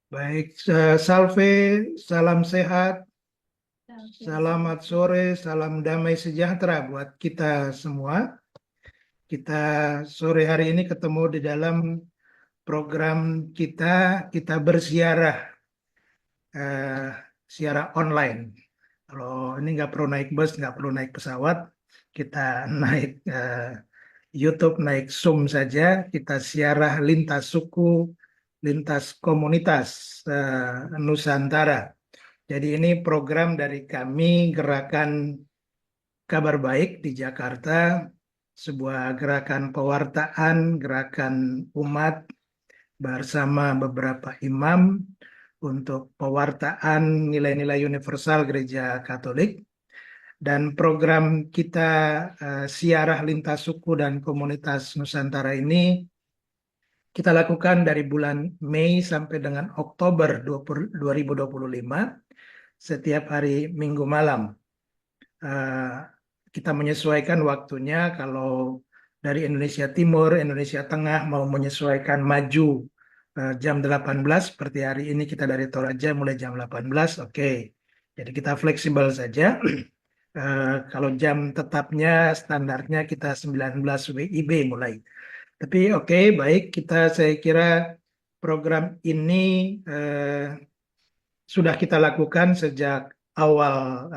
Baik, Salve, salam sehat, selamat sore, salam damai sejahtera buat kita semua. Kita sore hari ini ketemu di dalam program kita bersiarah, eh, siarah online. Kalau ini nggak perlu naik bus, nggak perlu naik pesawat, kita naik YouTube, naik Zoom saja, kita siarah lintas suku, lintas komunitas Nusantara. Jadi ini program dari kami Gerakan Kabar Baik di Jakarta, sebuah gerakan pewartaan, gerakan umat bersama beberapa imam untuk pewartaan nilai-nilai universal Gereja Katolik. Dan program kita siarah lintas suku dan komunitas Nusantara ini kita lakukan dari bulan Mei sampai dengan Oktober 2025 setiap hari Minggu malam. eh, kita menyesuaikan waktunya kalau dari Indonesia Timur, Indonesia Tengah mau menyesuaikan maju jam 18 seperti hari ini kita dari Toraja mulai jam 18, oke. Jadi kita fleksibel saja. Kalau jam tetapnya standarnya kita 19 WIB mulai. Tapi oke, baik, saya kira program ini eh, sudah kita lakukan sejak awal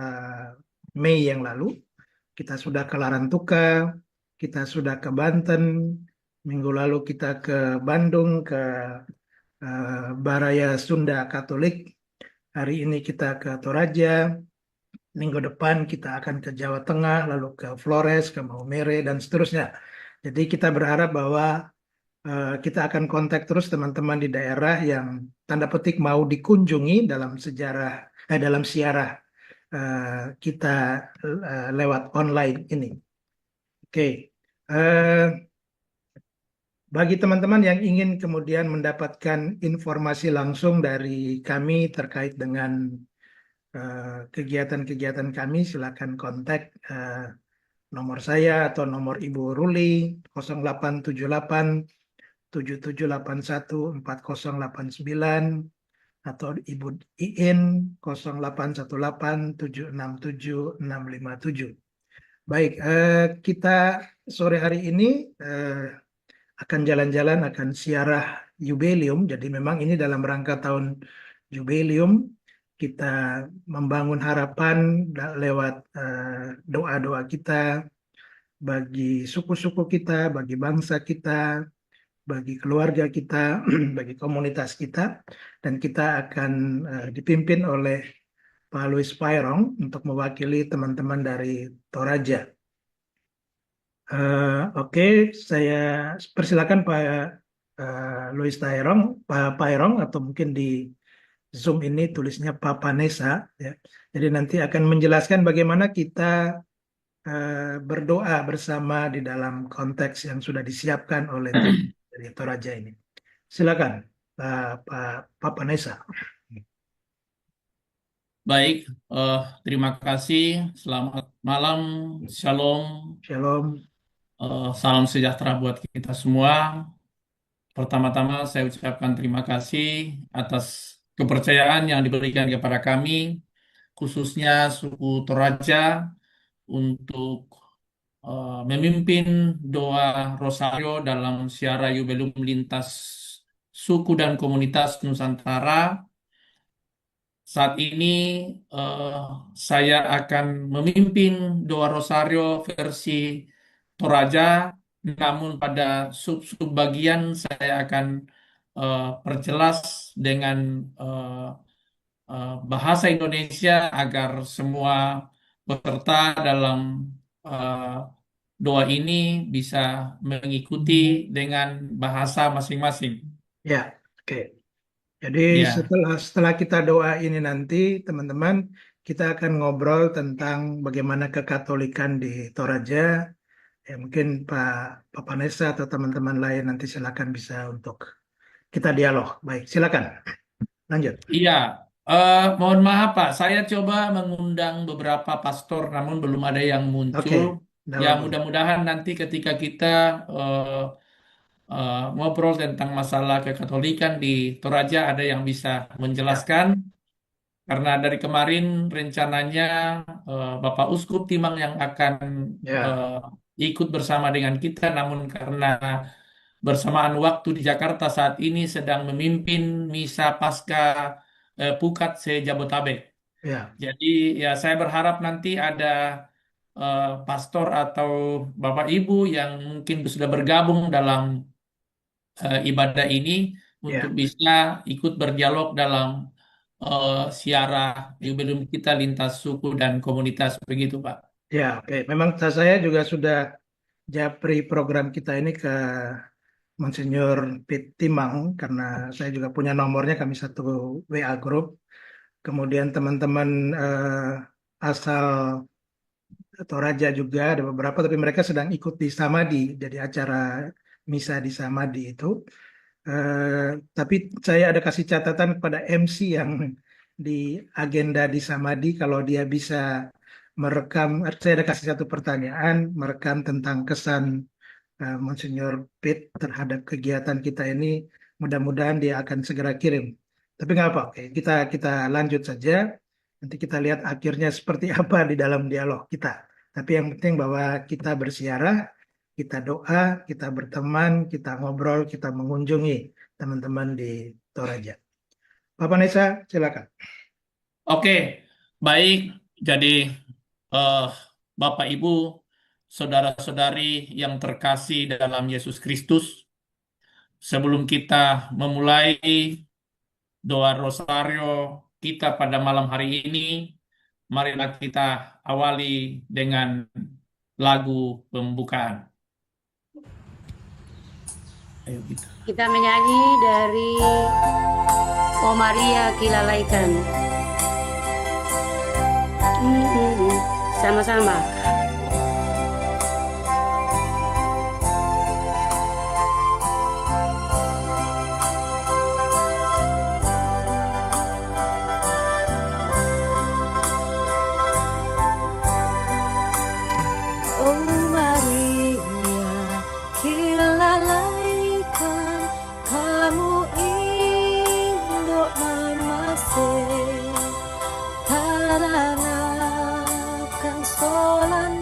Mei yang lalu. Kita sudah ke Larantuka, kita sudah ke Banten, minggu lalu kita ke Bandung, ke Baraya Sunda Katolik. Hari ini kita ke Toraja, minggu depan kita akan ke Jawa Tengah, lalu ke Flores, ke Maumere, dan seterusnya. Jadi kita berharap bahwa kita akan kontak terus teman-teman di daerah yang tanda petik mau dikunjungi dalam dalam siarah kita lewat online ini. Oke. Eh, Bagi teman-teman yang ingin kemudian mendapatkan informasi langsung dari kami terkait dengan kegiatan-kegiatan kami, silakan kontak nomor saya atau nomor Ibu Ruli 0878 7781 4089 atau Ibu Iin 0818 767 657. Baik, kita sore hari ini akan jalan-jalan, akan siarah jubileum. Jadi memang ini dalam rangka tahun jubileum, kita membangun harapan lewat doa-doa kita bagi suku-suku kita, bagi bangsa kita, bagi keluarga kita, bagi komunitas kita. Dan kita akan dipimpin oleh Pak Louis Pairong untuk mewakili teman-teman dari Toraja. Oke, saya persilakan Pak Louis Pairong, atau mungkin di Zoom ini tulisnya Pak Panesa, ya. Jadi nanti akan menjelaskan bagaimana kita berdoa bersama di dalam konteks yang sudah disiapkan oleh tim dari Toraja ini. Silakan, Pak Panesa. Baik, terima kasih. Selamat malam, shalom, Shalom. salam sejahtera buat kita semua. Pertama-tama saya ucapkan terima kasih atas kepercayaan yang diberikan kepada kami, khususnya suku Toraja, untuk memimpin doa Rosario dalam siara Jubileum Lintas Suku dan Komunitas Nusantara. Saat ini eh, saya akan memimpin doa Rosario versi Toraja, namun pada sub-sub bagian saya akan perjelas dengan eh, bahasa Indonesia agar semua peserta dalam eh, doa ini bisa mengikuti dengan bahasa masing-masing. Ya, oke. Jadi Ya. setelah kita doa ini nanti, teman-teman, kita akan ngobrol tentang bagaimana kekatolikan di Toraja. Ya, mungkin Pak Panesa atau teman-teman lain nanti silakan bisa untuk kita dialog. Baik, silakan. Lanjut. Iya, mohon maaf Pak, saya coba mengundang beberapa pastor, namun belum ada yang muncul. Oke, tidak Ya apa-apa. mudah-mudahan nanti ketika kita eh, ngobrol tentang masalah kekatolikan di Toraja, ada yang bisa Ya, menjelaskan. Karena dari kemarin rencananya Bapak Uskup Timang yang akan ya, eh, ikut bersama dengan kita, namun karena bersamaan waktu di Jakarta saat ini sedang memimpin Misa Paskah Pukat se Jabotabek. ya, Jadi ya saya berharap nanti ada pastor atau Bapak Ibu yang mungkin sudah bergabung dalam ibadah ini untuk ya, bisa ikut berdialog dalam siarah jubileum kita lintas suku dan komunitas begitu, Pak. ya. Oke, memang saya juga sudah japri program kita ini ke Monsinyur Pit Timang karena saya juga punya nomornya, kami satu WA grup. Kemudian teman-teman asal Toraja juga ada beberapa, tapi mereka sedang ikut di Samadi, jadi acara misa di Samadi itu. Tapi saya ada kasih catatan kepada MC yang di agenda di Samadi, kalau dia bisa merekam, saya ada kasih satu pertanyaan, merekam tentang kesan Monsinyur Pitt terhadap kegiatan kita ini. Mudah-mudahan dia akan segera kirim. Tapi nggak apa, oke, kita lanjut saja. Nanti kita lihat akhirnya seperti apa di dalam dialog kita. Tapi yang penting bahwa kita bersiarah, kita doa, kita berteman, kita ngobrol, kita mengunjungi teman-teman di Toraja. Bapak Nesa, silakan. Oke, baik. Jadi eh, Bapak Ibu, saudara-saudari yang terkasih dalam Yesus Kristus, sebelum kita memulai doa rosario kita pada malam hari ini, marilah kita awali dengan lagu pembukaan. Ayo kita. Kita menyanyi dari Oh Maria Kilalaikan. Sama-sama. Oh Maria Kilalaikan, kamu induk mamase, tananakan solan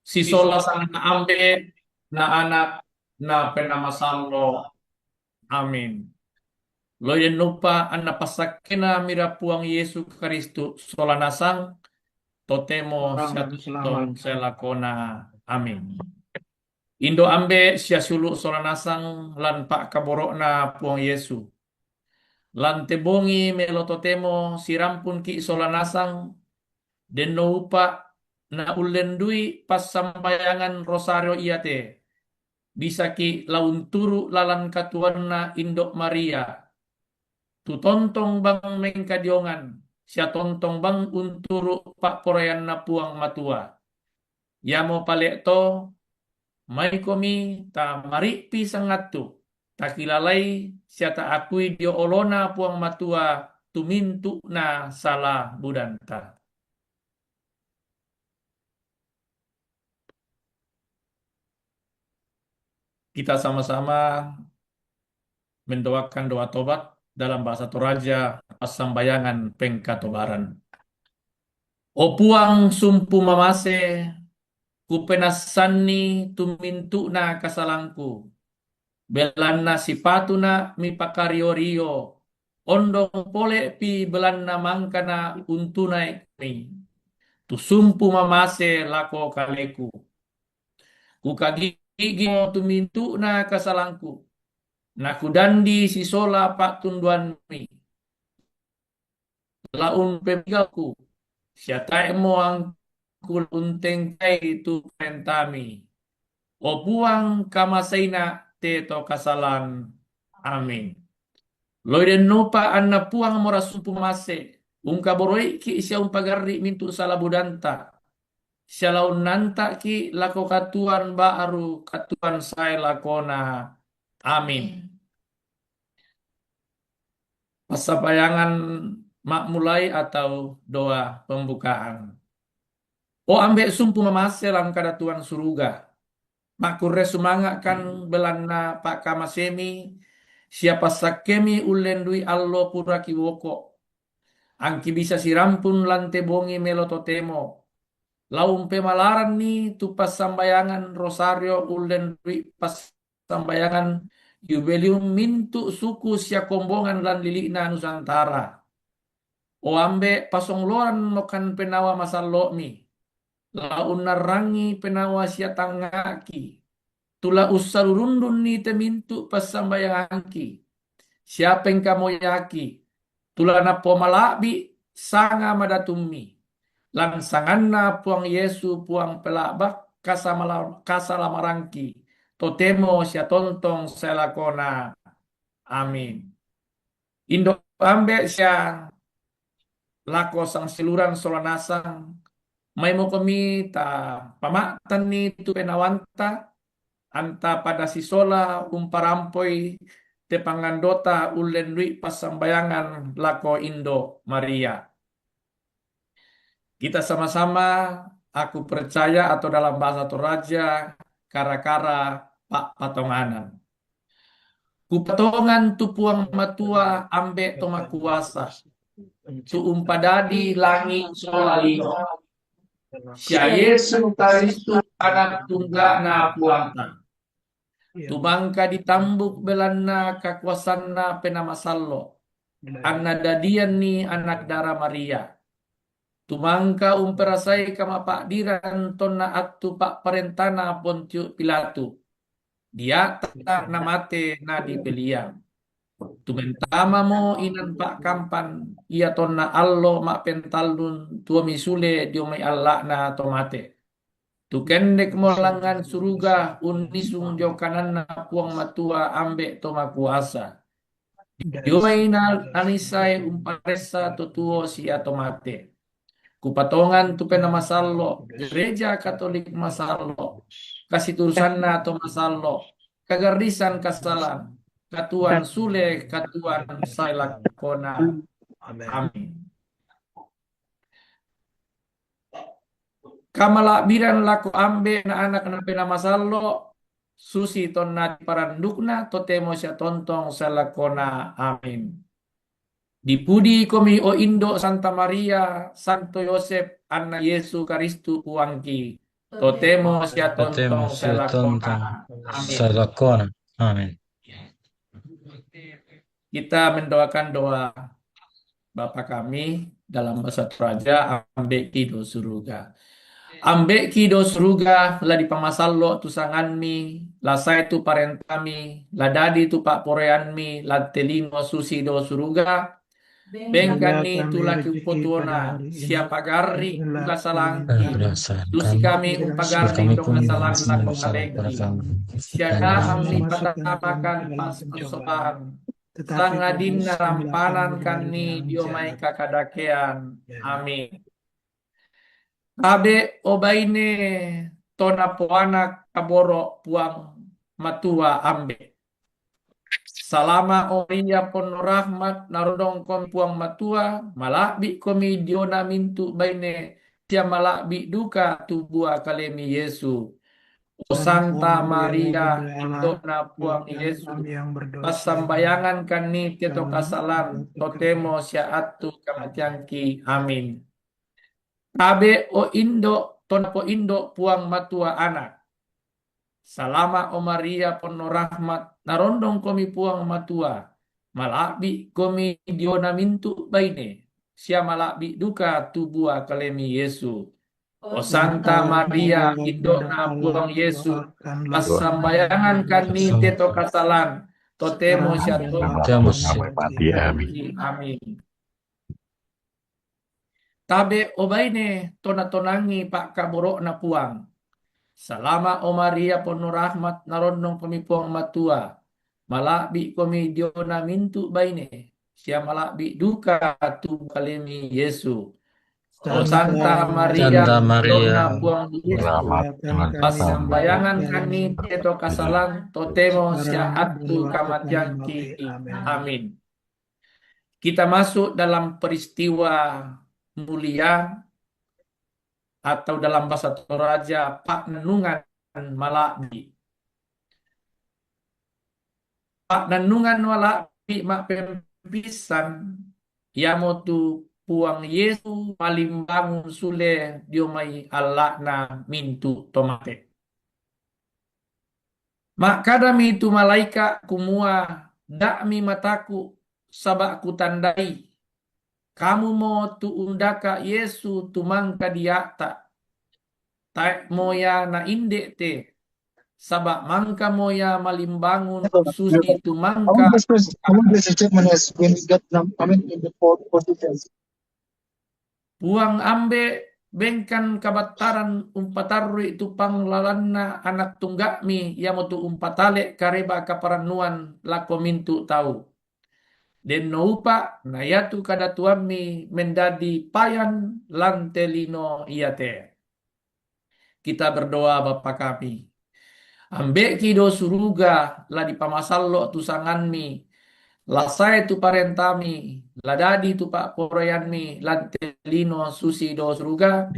si sola sang na ambe na anak na penamasallo. Amin. Loyen lupa anna pasakena mira puang Yesu Kristu sola nasang totemo Orang dan syatong selamat. selakona. Amin. Indo ambe sia suluk sola nasang lan pak kaborokna puang Yesu. Lan tebongi melototemo sirampun ki sola nasang den no upa na ulendui pas sambayangan rosario iate. Bisa ki laun turu lalan katuanna Indok Maria. Tu tontong bang mengkadiongan. Sia tontong bang unturu pak porayan na puang matua. Ya mo palek to mai komi ta maripi sangatu. Tak kilalai siata akui dio olona puang matua tumintu na salah budanta. Kita sama-sama mendoakan doa tobat dalam bahasa Toraja Pasambayangan Pengkatobaran. O puang sumpu mamase kupenasani tumintu na kasalangku. Belanna sipatuna mi pakario-rio. Ondong pole pi belanna mangkana untunai mi. Tu sumpu mamase lako kaleku. Kukagigi mo tumintu na kasalangku. Nakudandi si sola pak tunduan mi. Laun pebigaku. Siatai mo ang kulunteng kay tu pentami. O buang kamasayna teto kasalan. Amin. Loiden nupa anna puang mora sumpu mase. Ungka boroi ki isya umpagarri mintu salabudanta. Isya laun nanta ki lako katuan baru katuan saya lakona. Amin. Pasabayangan mak mulai atau doa pembukaan. O ambek sumpu mamase lang kada tuan suruga. Makure sumanga kan belana pak kamasemi siapa sakemi ulendui allo pura kiwoko. Angki bisa sirampun lante bongi melototemo. Laum pemalaran ni tu pas sambayangan rosario ulendui pas sambayangan jubilium mintu suku sia kombongan lan lilina Nusantara. O ambe pasong loan nokan penawa masalo mi. Laun narangi penawa sia tangaki. Tula usarurundun ni temintu pasambayangangki. Siapa yang kamu yaki? Tula na pomalabi sanga madatumi. Lan sanganna puang Yesu puang pelabak kasalamarangki. Totemo sia tontong selakona. Amin. Indo ambe sia lako sang siluran solanasang. May mo kami ta pamatan ni tu penawanta. Anta pada sisola umparampoy te pangandota ulenwi pasambayangan lako Indo Maria. Kita sama-sama aku percaya atau dalam bahasa Toraja kara-kara pak patonganan. Kupatongan tu puang matua ambe toma kuasa. Tu umpadadi langit solalino. Sia Yesu Kristu anak tunggana puangta. Tumangka ditambuk belana kakuasanna penamasallo. Anna dadian ni anak darah Maria. Tumangka umperasai kama pak diran tonna atu pak parentana Pontius Pilatu. Dia tak namate na dibeliang. Tumentama mo inan pak kampan ia tonna allo mak pentalun tua misule dio may Allah na tomate. Tu kendek mo langan suruga unisung jo kanan na puang matua ambe toma kuasa. Dio may na anisay umparesa tutuo siya tomate. Kupatongan tu penamasallo gereja Katolik masallo. Kasih turusan na to masallo. Kagarisan kasalan. Katuan sule katuan sailakona. Amin. Kamala biran laku ambe na anak na penamasallo susi tonna parandukna totemo sia tontong salakona. Amin. Dipudi komi o Indo Santa Maria Santo Yosef Anna Yesu Kristu puangki Totemo sia Totemo tontong sia selakona. tontong Amin. salakona. Amin. Kita mendoakan doa Bapa kami dalam bahasa Toraja, ambek kido suruga. Ambek kido suruga, la di pamasallo tu sanganmi, la sai tu parentami, la dadi tu pak poreanmi, la telino susi do suruga, bengkani tu laki potona, siapa gari uga salangki, susi kami umpagarni Kami dong pun salang laku salah kalengki, pada kami. siada amni patamakan pas persoalan, sangadin rampanan kani diomai kakadakean. Amin. Abe obaine tona poanak kaboro puang matua ambe. Salama oria pon rahmat narudong kon puang matua malakbi komi diona mintu baine tia malakbi duka tubua kalemi Yesu. O Santa Maria indona puang Yesu. Pasambayangan kani tieto kasalan totemo syaatu kamatiangki. Amin. Abe o indo tonapo indo puang matua anak. Salama o Maria pono rahmat narondong komi puang matua. Malakbi komi diona mintu baine. Sia malakbi duka tubua kalemi Yesu. O Santa Maria indona puang Yesu. Pasambayangan kani teto kasalan. Totemo syatu. Amin. Tabe obaine tona-tonangi pak kaboro na puang. Salama o Maria pono rahmat narondong kami puang matua. Malakbi kami diona mintu baine. Sia malakbi duka tu kalemi Yesu. O Santa Maria indona puang Yesu. Pasambayangan kami teto kasalan totemo sia atu kamatianki. Amin. Kita masuk dalam peristiwa mulia atau dalam bahasa Toraja Pak Nenungan Malakbi. Pak Nenungan Malakbi mak pempisan yamotu puang Yesu paling bangun sule diomai Allah na mintu tomate. Mak kadami itu malaika kumua dakmi mataku sabak tandai. Kamu mau tu undaka Yesu tumangka diata. Tak moya na indek te. Sabak mangka moya malimbangun susi tumangka. Puang ambe bengkan kabataran umpatarru itu panglalanna anak tunggakmi yamotu umpatale kareba kaparanuan lako mintu tahu. Den noupa na yatu kada tuami mendadi payan lantelino iate. Kita berdoa Bapa kami. Ambek kido suruga la di pamasallo tu sanganmi. Lasai tu parentami. Ladadi tu pak poroyanmi lantelino susi do suruga.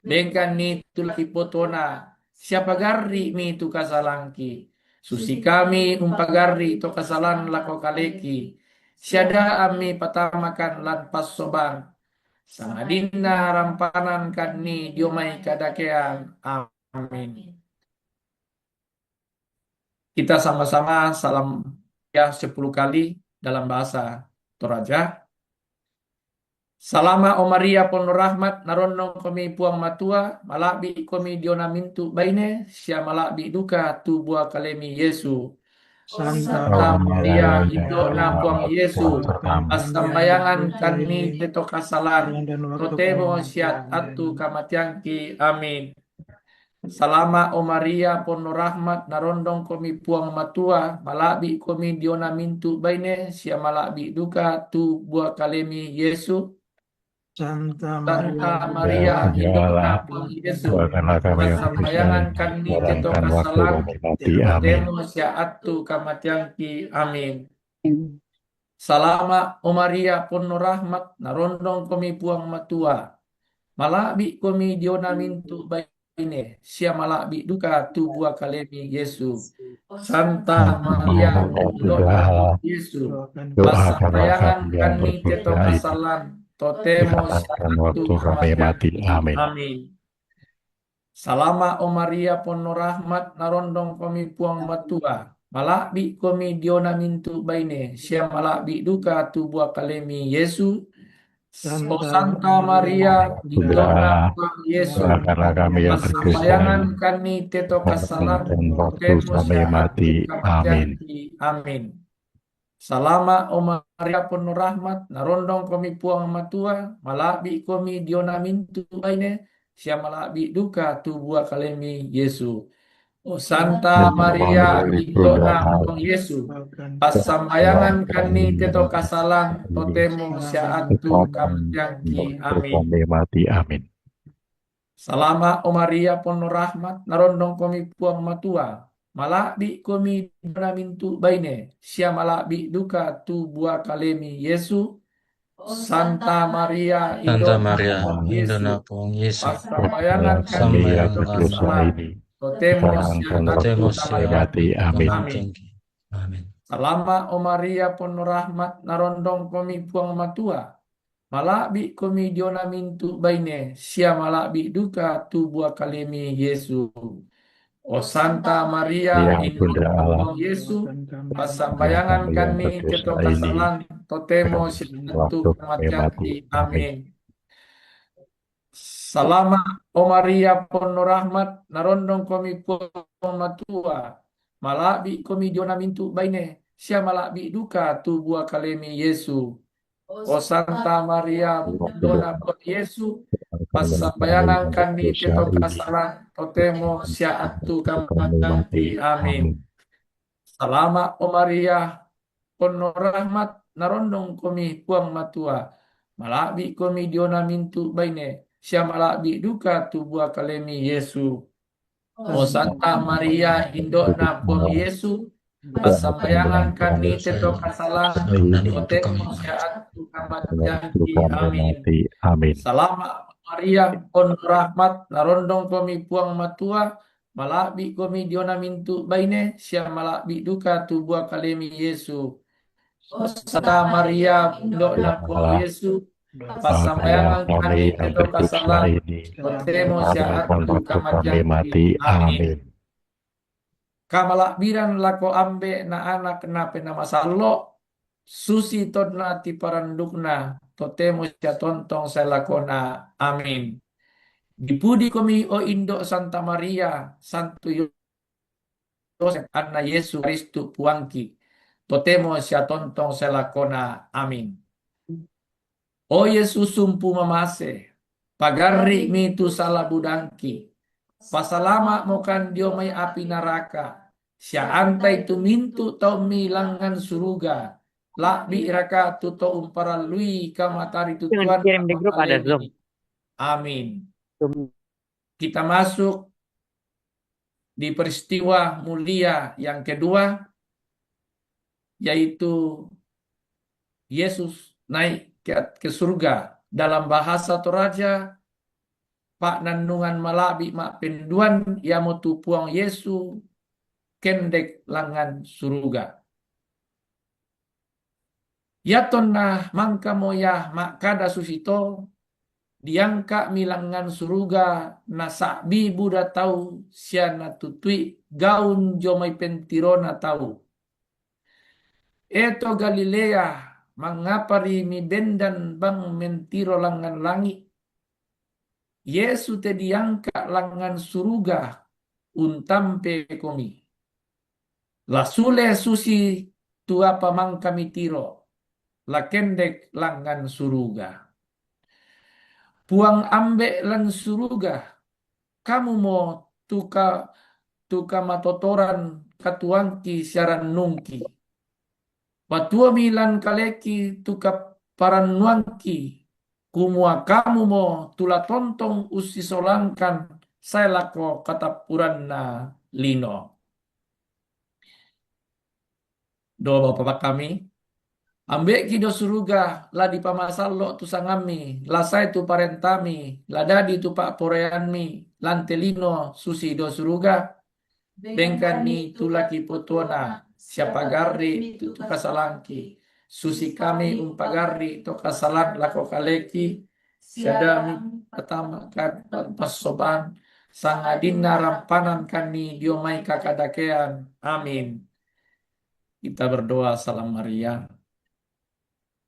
Bengkan ni tu laki potona. Siapa gari mi tu kasalangki. Susi kami umpagari tu kasalan lako kaleki. Siada ami patamakan lan pasoban. Sangadina rampanan kani diomai kadakean. Amin. Kita sama-sama salam ya 10 kali dalam bahasa Toraja. Salama o Maria pono rahmat narondong komi puang matua malakbi komi diona mintu baine sia malakbi duka tu bua kalemi Yesu. Santa Maria indona puang Yesu pasambayangan kami teto kasalan rotemo siat atu kamatiangki. Amin. Salama o Maria pono rahmat narondong komi puang matua malakbi komi diona mintu baine sia malakbi duka tu bua kalemi Yesu. Santa Maria indona puang Yesu pasambayangan kami teto kasalan temo sia atu kamatiangki. Amin. Salama o Maria pono rahmat narondong komi puang matua malakbi komi diona mintu baine sia malakbi duka tu bua kalemi Yesu. Santa Maria indona Yesu pasambayangan kami teto kasalan totemo sia atu kamatiangki. Amin. Salama o Maria pono rahmat narondong komi puang matua. Malakbi komi diona mintu baine. Sia malakbi duka tu buah kalemi Yesu. O Santa Maria indona puang Yesu. Karena kami yang berdosa Pasambayangan ini, kami teto kasalan. dan waktu Temo sampai mati. Amin. Amin. Salama o Maria penuh rahmat, narondong komi puang matua, malabi komi diona mintu baine, sia malabi duka tu buah kalemi Yesu. O Santa Maria indona puang Yesu, pasambayangan kami teto kasalan, totemo sia atu kamjangki. Amin. Sampai mati. Amin. Salama o Maria penuh rahmat, narondong komi puang matua, malakbi komi dona mintu baine, sia malakbi duka tu buah kalemi Yesu. Santa Maria Indona Puang Yesu, pasambayangan Kami kami yang teto berdosa kasalan, ini, totemo sia dan atu waktu temos sampai mati. Amin. Amin. Amin. Salama o Maria penuh rahmat, narondong komi puang matua, malakbi komi diona mintu baine, sia malakbi duka tu buah kalemi Yesu. O Santa Maria Yang Bunda Allah, indona Yesu, yang pasambayangan kami yang kami berdosa teto ini, kasalan, totemo dan sia atu waktu sampai mati. kamjangki. Amin. Amin. Salama o Maria penuh rahmat, narondong komi puang matua, malakbi komi diona mintu baine, sia malakbi duka tu buah kalemi Yesu. O Santa Maria indona puang Yesu, pasambayangan kami teto kasalan, totemo sia atu kamjangki. Amin. Salama o Maria penuh rahmat, narondong komi puang matua, malakbi komi diona mintu baine, sia malakbi duka tu buah kalemi Yesu. O Santa Maria indona puang Yesu, pasambayangan kami teto kasalan, totemo sia atu kamjangki. Amin. Amin. Salama Maria penuh rahmat, narondong komi puang matua, malakbi komi diona mintu baine, sia malakbi duka tu buah kalemi Yesu. O Santa Maria indona puang Yesu, pasambayangan kami yang teto berdosa kasalan, ini, totemo sia dan atu waktu kami mati. kamjangki. Amin. Amin. Kamalakbiran lako ambe na anak na penamasalo, susi todna ti parandukna, totemo sia tontong sa lakona. Amin. Dipudi komi o Indo Santa Maria, Santo Yosef, Anna Yesu Kristu puangki, totemo sia tontong sa lakona. Amin. O Yesus sumpu mamase, pagarri mi tu salah budangki, pasalama mokan dio may api neraka, sia antai tu mintu tau milangan suruga, lakbi raka tu tau umparalui kamatari tu Tuhan. Kirim di grup ada Zoom. Amin. Kita masuk di peristiwa mulia yang kedua, yaitu Yesus naik ke surga. Dalam bahasa Toraja, Pak nandungan malabi mak penduan ya motu puang Yesu kendek langan surga. Ya tonna mangka moyah mak kada susito diangka milangan surga nasakbi buda tau siana tutui gaun jomai pentirona tau. Eto Galilea mangapari mi bendan bang mentiro langan langit. Yesu te diangka langan suruga untampe komi. Lasule susi tua pamang kami tiro. La kendek langan suruga. Puang ambe lan suruga. Kamu mo tuka matotoran katuangki siaran nungki. Patua milan kaleki tuka paranuangki. Kumua kamu mo tula tontong usi solangkan saya lako katapuran na lino. Do bapak kami, ambek kido suruga la di pamasalo tu sangami, la sai tu parentami, la dadi tu pak poreanmi, lantelino susi do suruga, bengkani tulaki potona, siapa gari tu kasalangki. Susi kami umpagari to kasalan lako kaleki siadami pertama kan pasoban sangadinna rampanan kani diomai kakadakean. Amin. Kita berdoa salam Maria.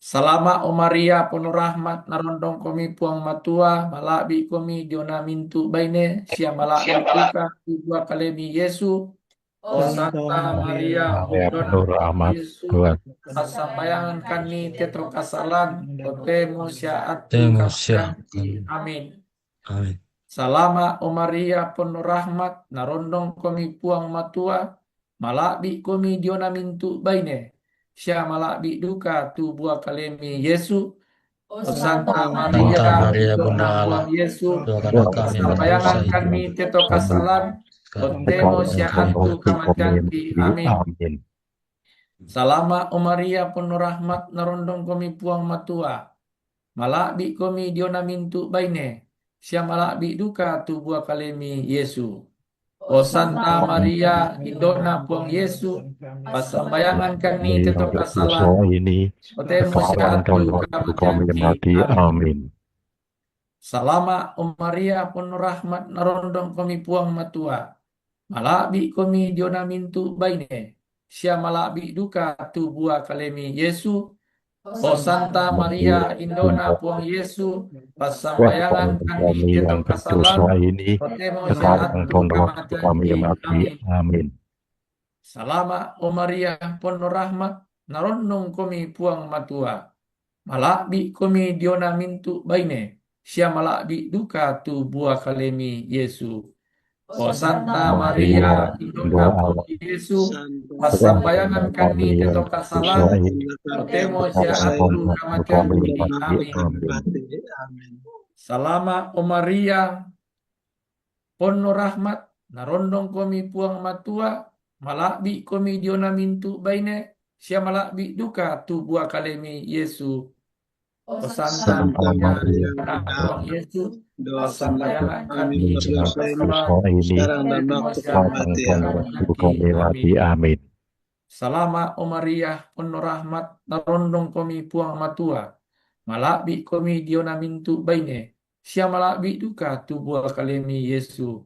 Salama o Maria penuh rahmat narondong komi puang matua malabi komi diona mintu baine sia malabi tuka dua kalemi Yesu. O Santa Maria Maria Dona penuh rahmat, Yesu Tuhan pasambayangan kami tetro kasalan totemu sia atu Temu kami sia janji. Amin. Amin. Salama o Maria penuh rahmat narondong komi puang matua malabi komi diona mintu baine sia malabi duka tu buah kalemi Yesu. O Santa Maria Santa Maria Dona Bunda Allah, puang Yesu doakanlah kami pasambayangan berdosa kami ini tetro kasalan sekarang totemu dan sia kami atu mati. kami janji. Amin. Amin. Salama o Maria penuh rahmat narondong komi puang matua malabi komi diona mintu baine sia malabi duka tu buah kalemi Yesu. O Santa Maria Indona puang Yesu pasambayangan kami Ini tetap untuk kasalan dosa ini otemu sekarang sia dan atu waktu kami kami janji. mati. Amin. Amin. Salama o Maria penuh rahmat narondong komi puang matua malabi komi diona mintu baine sia malabi duka tu buah kalemi Yesu. O Santa Maria Indona puang Yesu pasambayangan kami Kami yang tetap kasalan berdosa ini otemu sia sekarang atu dan kami waktu kami janji. mati. Amin. Amin. Salama o Maria penuh rahmat narondong komi puang matua malabi komi diona mintu baine sia malabi duka tu buah kalemi Yesu. O Santa Maria Indona puang Yesu pasambayangan kami tetap kasalan otemu sia atu kami janji. Amin. Salama o Maria penuh rahmat narondong komi puang matua malabi komi diona mintu baine sia malabi duka tu buah kalemi Yesu. O Santa Maria Indona puang Yesu pasambayangan kami tetap kasalan Ini otemu sia sekarang atu dan kami waktu janji. kami mati. Amin. Amin. Salama o Maria penuh rahmat narondong komi puang matua malabi komi diona mintu baine sia malabi duka tu buah kalemi Yesu.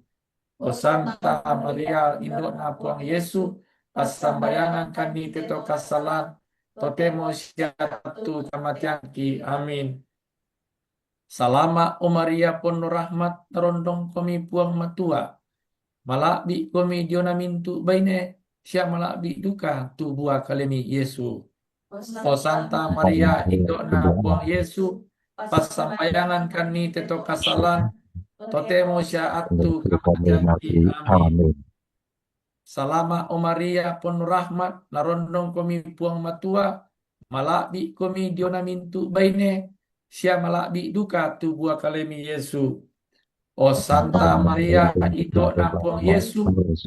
O Santa Maria Indona puang Yesu pasambayangan kami tetap kasalan totemo sia atu kamatian ki. Amin. Salama o Maria penuh rahmat narondong komi puang matua malabi komi diona mintu baine sia malabi duka tu buah kalemi Yesu. O Santa Maria Indona puang Yesu pasambayangan kami tetap kasalan totemo sia atu Waktu kami kamatian mati. ki. Amin. Amin. Salama o Maria penuh rahmat narondong komi puang matua malabi komi diona mintu baine sia malabi duka tu buah kalemi Yesu. O Santa Maria Indona puang Yesu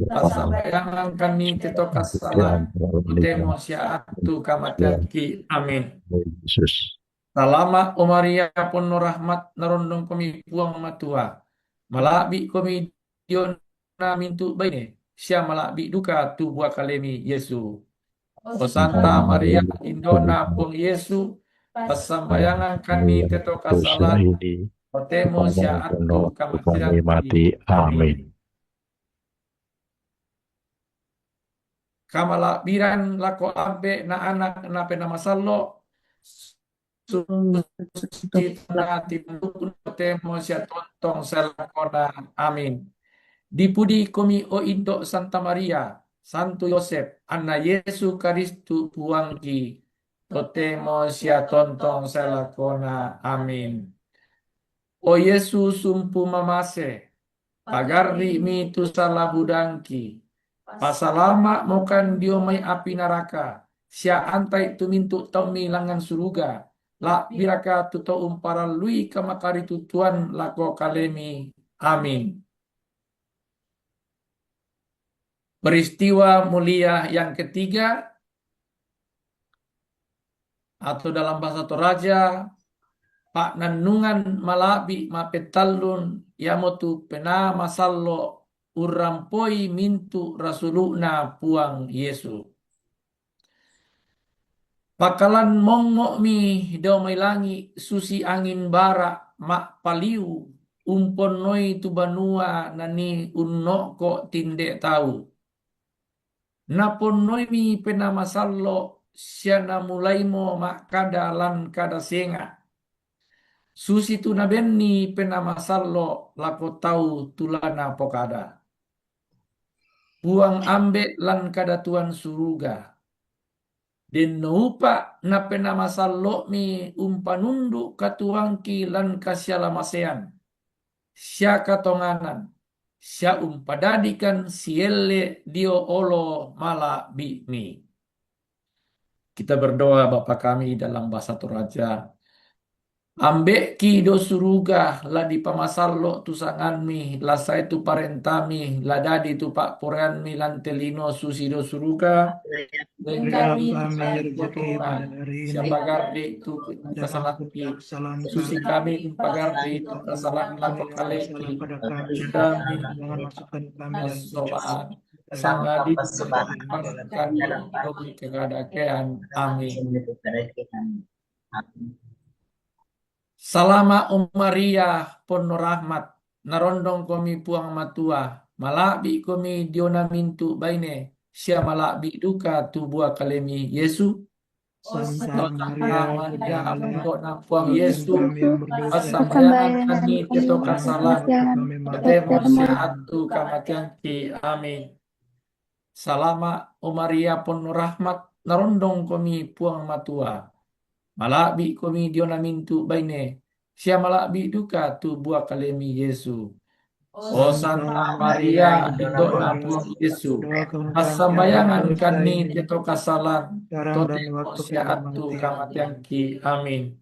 pasambayangan kami tetap kasalan otemo sia atu kamatian ki. Amin. Yesus. Salama o Maria penuh rahmat narondong komi puang matua malabi komi diona mintu baine sia malabi duka tu buah kalemi Yesu. O Santa Maria Indona puang Yesu pasambayangan kami tetap Dosa kasalan ini otemo sia atu sekarang kamatian kami mati. ki. Amin. Kamala biran lako ambe na anak na penama sallo suci nati temo sia tontong selakona. Amin. Dipudi komi o indo Santa Maria Santo Yosef Anna Yesu Karistu puangki totemo sia tontong selakona. Amin. O Yesus sumpu mamase pagarri mi tu salah budangki pasalama mokan diomai api neraka sia antai tu mintu tau milangan suruga la biraka tu tau umpara lui kamakari tutuan lako kalemi. Amin. Peristiwa mulia yang ketiga atau dalam bahasa Toraja Pak Nanungan malabi mapetallun yamotu pena masallo urampoi mintu rasuluna puang Yesu. Pakalan mongok mi domai langi susi angin bara mak paliu umponoi tu banua nani unno ko tinde tahu. Naponoi mi pena masallo siana mulaimo makada lan kada senga. Susi tu nabenni pena masallo lako tau tulana pokada. Buang ambek lan kada tuan suruga. Den upa na pena masallo mi umpanundu katuangki lan kasyala masean. Sya katonganan. Sya umpadadikan siele dio olo mala bini. Kita berdoa Bapa kami dalam bahasa Toraja. Ambek ki do suruga la di pamasallo tu sangan mi la sai tu parentami la dadi tu pak porean mi lantelino susi do suruga dan kami rezeki pada hari ini. siapa gardi tu kesalahan ki susi kami pagardi tu kesalahan laku kali Salah pada kami, kami jangan masukkan kami dalam soal sangat di kami dobi kegadakean amin. Salama Maria penuh rahmat, narondong kami puang matua, malabi kami diona mintu baine, sia malabi duka tu buah kalemi Yesu. Santa Maria, untuk nampuang Yesu, kami yang berdosa, pasambayangan kami kita kasalan, kami ketemu siatu kamatian ki, amin. Salama Maria penuh rahmat, narondong kami puang matua. Malabi kami diona mintu baine. Sia malabi duka tu buah kalemi Yesu. O Santa Maria, indokna puang Yesu. Pasambayangan kami teto kasalan. Tote siatu kamatian ki. Amin.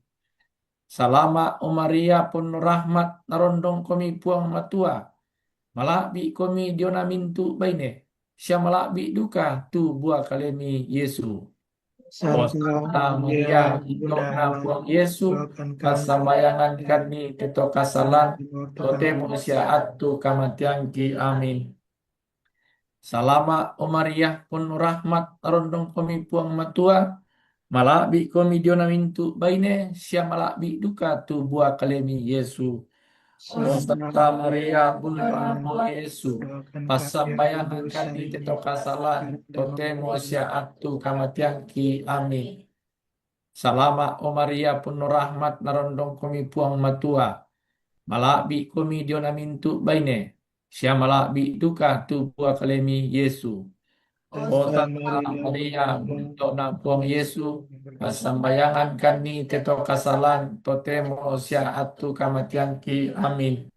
Salama Maria penuh rahmat, narondong kami puang matua. Malabi kami diona mintu baine. Sia malabi duka tu buah kalemi Yesu. O Santa Maria, indokna puang Yesu, pasambayangan kami teto kasalan, tote manusia atu kamatian ki, amin. Salama Maria penuh rahmat, narondong kami puang matua, malabi kami diona mintu baine, sia malabi duka tu buah kalemi Yesu. O Santa Maria, bunda puang Yesu, pasambayangan kami teto kasalan, tote manusia atu kamatian ki, amin. Salama Maria penuh rahmat, narondong kami puang matua, malabi kami diona mintu baine, sia malabi duka tu buah kalemi Yesu. O Santa Maria, indokna puang Yesu, pasambayangan kami teto kasalan, totemo sia atu kamatian ki, amin.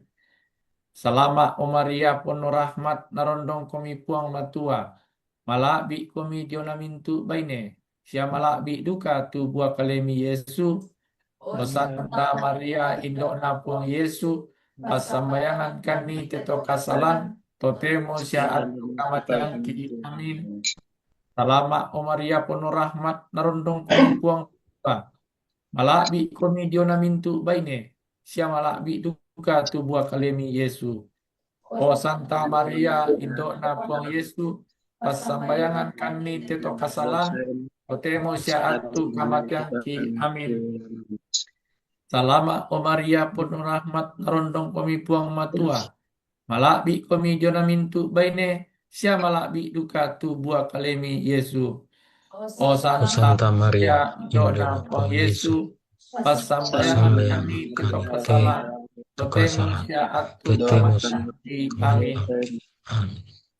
Salama Maria penuh rahmat, narondong kami puang matua, malabi kami diona mintu baine, sia malabi duka tu buah kalemi Yesu. O Santa Maria, indokna puang Yesu, pasambayangan kami teto kasalan, totemo sia atu kamatian ki, amin. Salama Maria penuh rahmat, narondong kami puang matua, malabi kami diona mintu baine, sia malabi duka tu buah kalemi Yesu. O Santa Maria, indokna puang Yesu, pasambayangan kami teto kasalan, totemo sia atu kamatian ki, amin. Salama Maria penuh rahmat, narondong kami puang matua, malabi kami diona mintu baine, sia malabi duka tu buah kalemi Yesu. O Santa Maria, indokna puang Yesu, pasambayangan kami teto kasalan, totemo sia atu kamatian ki, amin.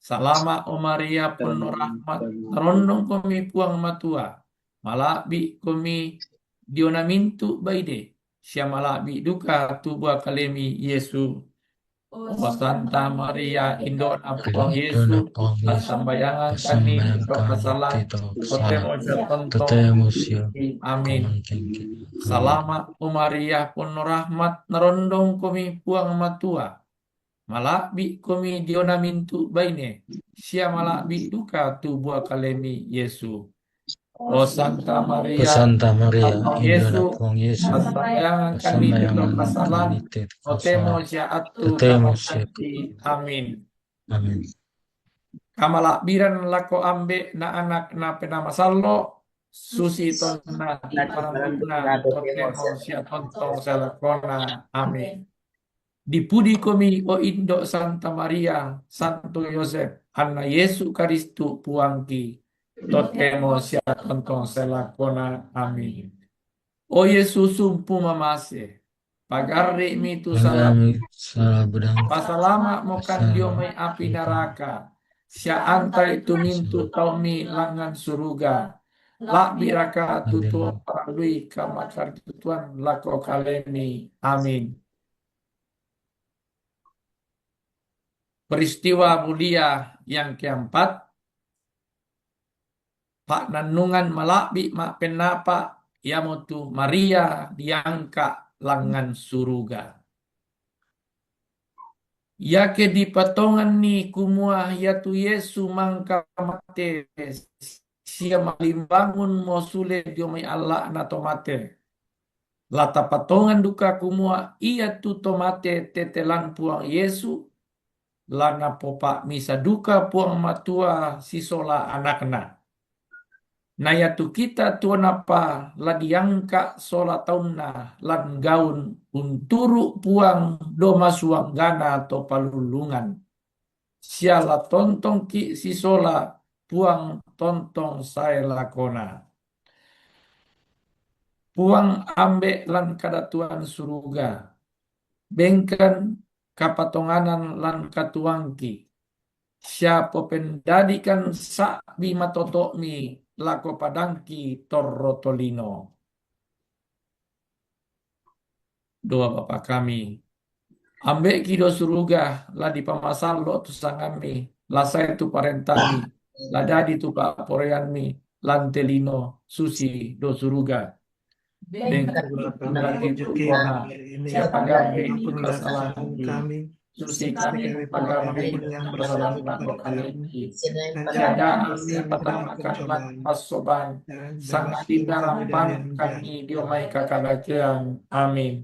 Salama Maria penuh rahmat, narondong kami puang matua, malabi kami diona mintu baine, sia malabi duka tu buah kalemi Yesu. O Santa Maria, indokna puang Yesu, pasambayangan kami teto kasalan, totemo sia ki, amin. Salama Maria penuh rahmat, narondong kami puang matua, malabi kami diona mintu baine, sia malabi duka tu buah kalemi Yesu. O Santa Maria, Yesu, pasambayangan kami teto kasalan, totemo sia atu kamatian ki, amin. Kamalabiran lako ambe na anak na pena masallo, susi tonna di paranguna, totemo sia tontong salakona, amin. Dipudi komi o Indo Santa Maria, Santo Yosef, Anna Yesu Karistu puangki, totemo sia tontong selakona. Amin. O Yesus sumpu mamase, pagarri mi tu salah, Kami salah bedang. pasalama mokan dio may api neraka, sia antai tu mintu tau mi langan suruga, lak biraka tutu paralui kamakar tutuan lako kalemi. Amin. Peristiwa mulia yang keempat, Pak Nanungan malakbi mak penapa yamotu Maria diangka langan suruga. Yake di patongan ni kumua yatu Yesu mangka mate sia malimbangun mosule diomai Allah na tomate. Lata patongan duka kumua ia tu tomate tetelan puang Yesu lana popa misa duka puang matua sisola anakna. Naya tu kita tuan apa ladiangka sola taunna lan gaun unturu puang doma suanggana atau palulungan. Siala tontong ki sisola puang tontong saya lakona. Puang ambek lan kadatuan suruga. Bengkan kapatonganan lan katuangki. Siapa pendadikan sak bima totok mi lako padangki torrotolino. Doa Bapa kami. Ambek kido suruga la di pamasal lo tu sangami. La saya tu parentami. La dadi tu pak poreanmi. Lantelino susi do suruga. Kami rezeki hari ini, Siapa gawe ampunlah kesalahan kesalahan kami. kami, Susi seperti kami kami pegawai yang bersalah bersalah kepada kami. dan Dan jangan jangan kami kami pertama mendapat kali pencobaan, pasoban dan sangat bebaskan indah kami dari yang jahat. kami diomai kakadakian. Amin.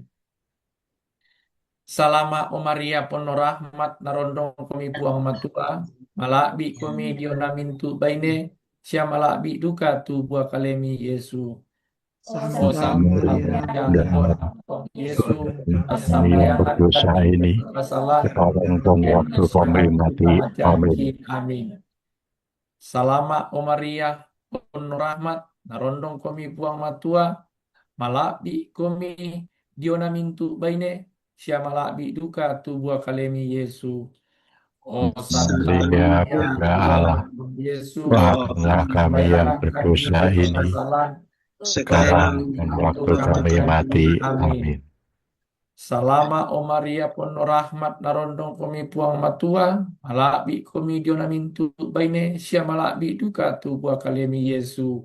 Salama o Maria penuh rahmat narondong kami puang matua malakbi kami diona mintu baine sia malakbi duka tu buah kalemi Yesu. O Santa Santa Maria, Maria Allah, Yesu kami yang berdosa ini, kesalahan sekarang dan waktu kami mati. Amin. Amin. Salama o Maria penuh rahmat narondong kami puang matua malakbi kami diona mintu baine sia malakbi duka tu buah kalemi Yesu. O Santa Maria, Bunda Allah, Yesu, maafkanlah kami yang berdosa ini, sekarang dan waktu kami mati. Amin. Salama o Maria penuh rahmat narondong kami puang matua malakbi kami diona mintu baine sia malakbi duka tu buah kalemi Yesu.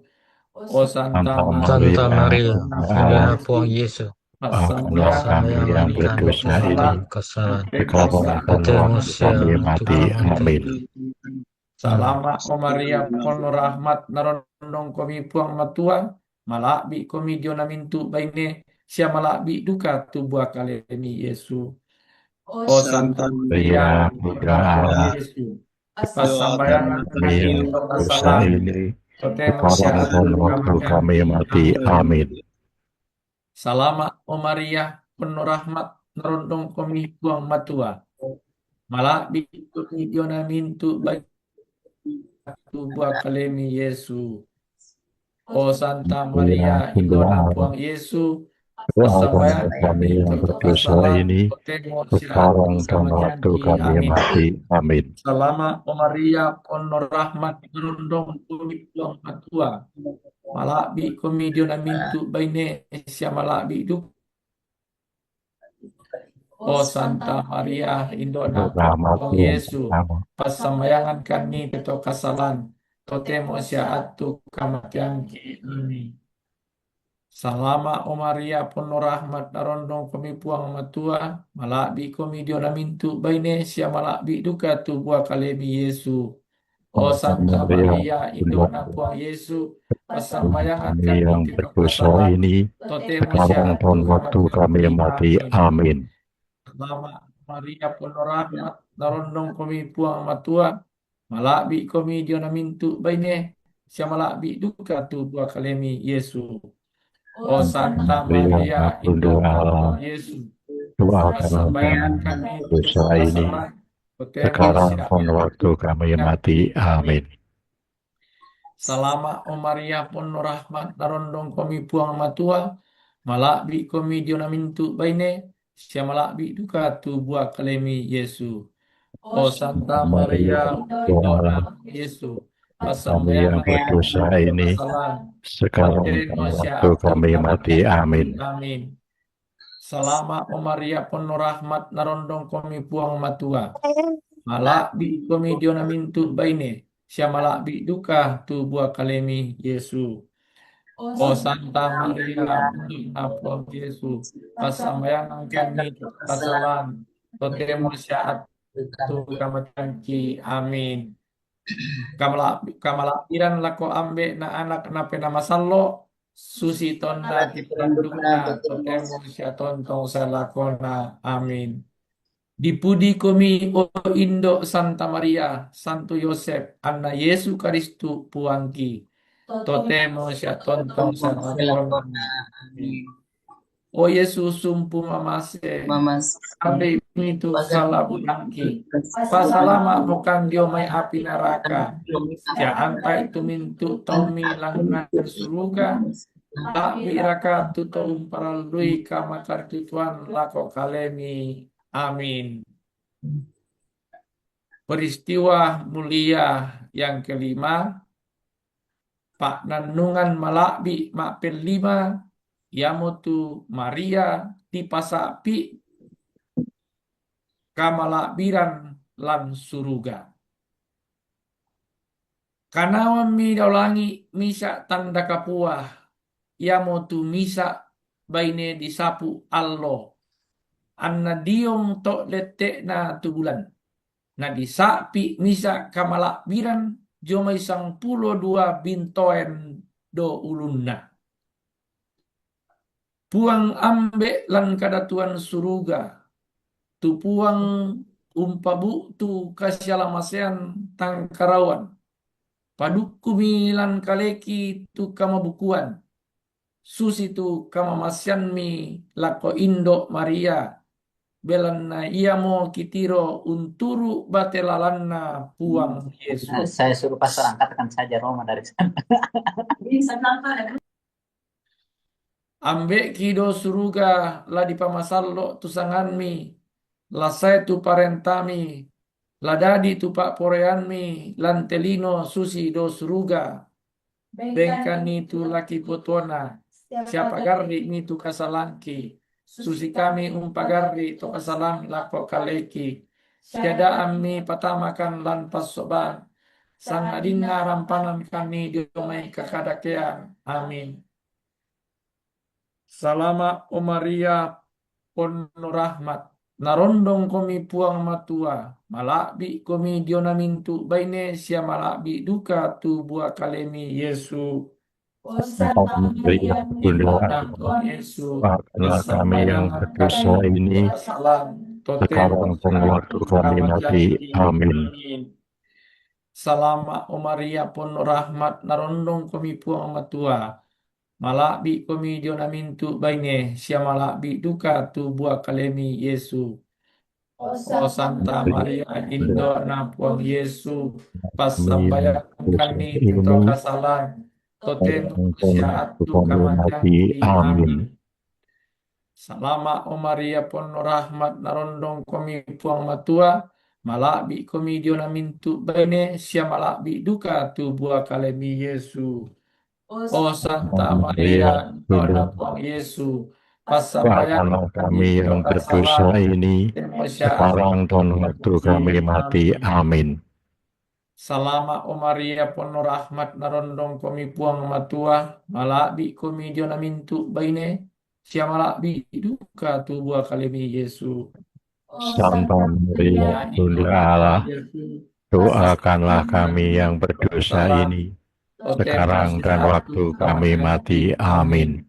O Santa Santa Maria, Allah, Bunda puang Yesus, maafkanlah kami yang berdosa ini, kesalahan. sekarang dan waktu kami mati. Amin. Salama o Maria penuh rahmat narondong kami puang matua malakbi kami diona mintu baine sia malakbi duka tu buah kalemi Yesu. O Santa Maria, Bunda Allah, Yesu, pasambayangan kami yang kami berdosa bersalah, ini, sekarang dan waktu kami mati. Amin. Salama o Maria penuh rahmat narondong kami puang matua malakbi kami diona mintu baine tu buah kalemi Yesu. O Santa Maria, Indona puang Yesu, Doakan kami yang berdosa ini, sekarang dan waktu kami mati. Amin. Salama o Maria penuh rahmat narondong kami puang matua malakbi kami diona mintu baine sia malakbi duka. O Santa Maria, Indona puang Yesu, pasambayangan kami teto kasalan, totemo sia atu kamatian ini. Salama o Maria penuh rahmat narondong kami puang matua malakbi kami diona mintu baine sia malakbi duka tu buah kalemi Yesu. O Santa Maria, Indona puang Yesu, pasambayangan Kami yang kami teto berdosa kasalan, ini, totemo sia sekarang dan atu waktu kami mati. Amin. Salama Maria penuh rahmat narondong kami puang matua malakbi kami diona mintu baine sia malakbi duka tu buah kalemi Yesu. O Santa Maria, Bunda Indona Allah, puang Yesu, Doakanlah kami Sembahyang yang kami berdosa ini, sekarang dan waktu kami mati. Amin. Salama o Maria penuh rahmat narondong kami puang matua malakbi kami dionamintu baine sia malakbi duka tu buah kalemi Yesu. O Santa Maria Indona Yesu Kami pasambayan yang berdosa ini, kesalahan sekarang dan waktu kami mati. Amin. Amin. Salama o Maria penuh rahmat narondong kami puang matua malakbi kami dionamintu baine sia malakbi duka tu buah kalemi Yesu. O Santa Maria Bunda Yesus, pasambayan kami kesalahan, totemo syaat tu kamatanki. Amin. Kamalapiran lako ambe na anak na penamasallo, susi tonda tiperanduna, totemo syatontong sa lakona. Amin. Dipudi kami o Indo Santa Maria, Santo Yosef, Anna Yesu Karistu puangki. Totemo siya tontong sa lakona. O Yesus sumpu mamase, ambe itu salah bunangki. Pasalama bukan Dio may api neraka. Ya antai itu mintu tomi langan suruga. Tapi raka tuto umparalui kamakar tutuan lako kalemi. Amin. Peristiwa mulia yang kelima, Pak Nanungan Malakbi Mapel 5 Yamotu Maria di pasapi kamalakbiran lan suruga. Kanawan mi daulangi misa tanda kapuah Yamotu misa baine disapu allo. Anna diom to letek na tubulan. Na disapi misa kamalakbiran jomai sang pulo 2 bintoen do ulunna. Puang ambe lan kadatuan suruga. Tu puang umpabu tu kasyalamasean tangkarawan. Padukku milan kaleki tu kamabukuan. Susi tu kamamasian mi lako Indo Maria. Belanna iamo kitiro unturu batelalanna puang Yesus. Saya suruh pastor angkatkan saja Roma dari sana. Ambek kido suruga la di pamasallo tusanganmi, la saya tu parentami, la dadi tu pak poreanmi, lantelino susi do suruga, bengkani tu laki potona, siapa garri ni tu kasalangki, susi kami umpagarri tu kasalang lako kaleki, siada ami patamakan lan pasoban, sang adina rampanan kami diomai kakadakean. Amin. Salama o Maria penuh rahmat, narondong komi puang matua, malakbi komi dionamintu baine sia malakbi duka tu buah kalemi Yesu. Maria Bunda Yesus, doakanlah kami yang berdosa ini, sekarang dan waktu kami mati. Amin. Salama o Maria penuh rahmat, narondong komi puang matua, malakbi komi dionamintu baine sia malakbi duka tu buah kalemi Yesu. O Santa Maria Indona puang Yesu, pasambayan kami tu kasalan, totemo syaat tu kamatanki. Amin. Salama o Maria penuh rahmat, narondong komi puang matua, malakbi komi dionamintu baine sia malakbi duka tu buah kalemi Yesu. O Santa Maria Indona puang Yesu, pasambayan Doakanlah kami yang berdosa ini, sekarang dan waktu kami mati. Amin. Salama o Maria penuh rahmat, narondong komi puang matua, malakbi komi dionamintu baine sia malakbi duka tu buah kalemi Yesu. Santa Maria Bunda Allah, doakanlah kami yang berdosa ini, sekarang dan waktu kami mati. Amin.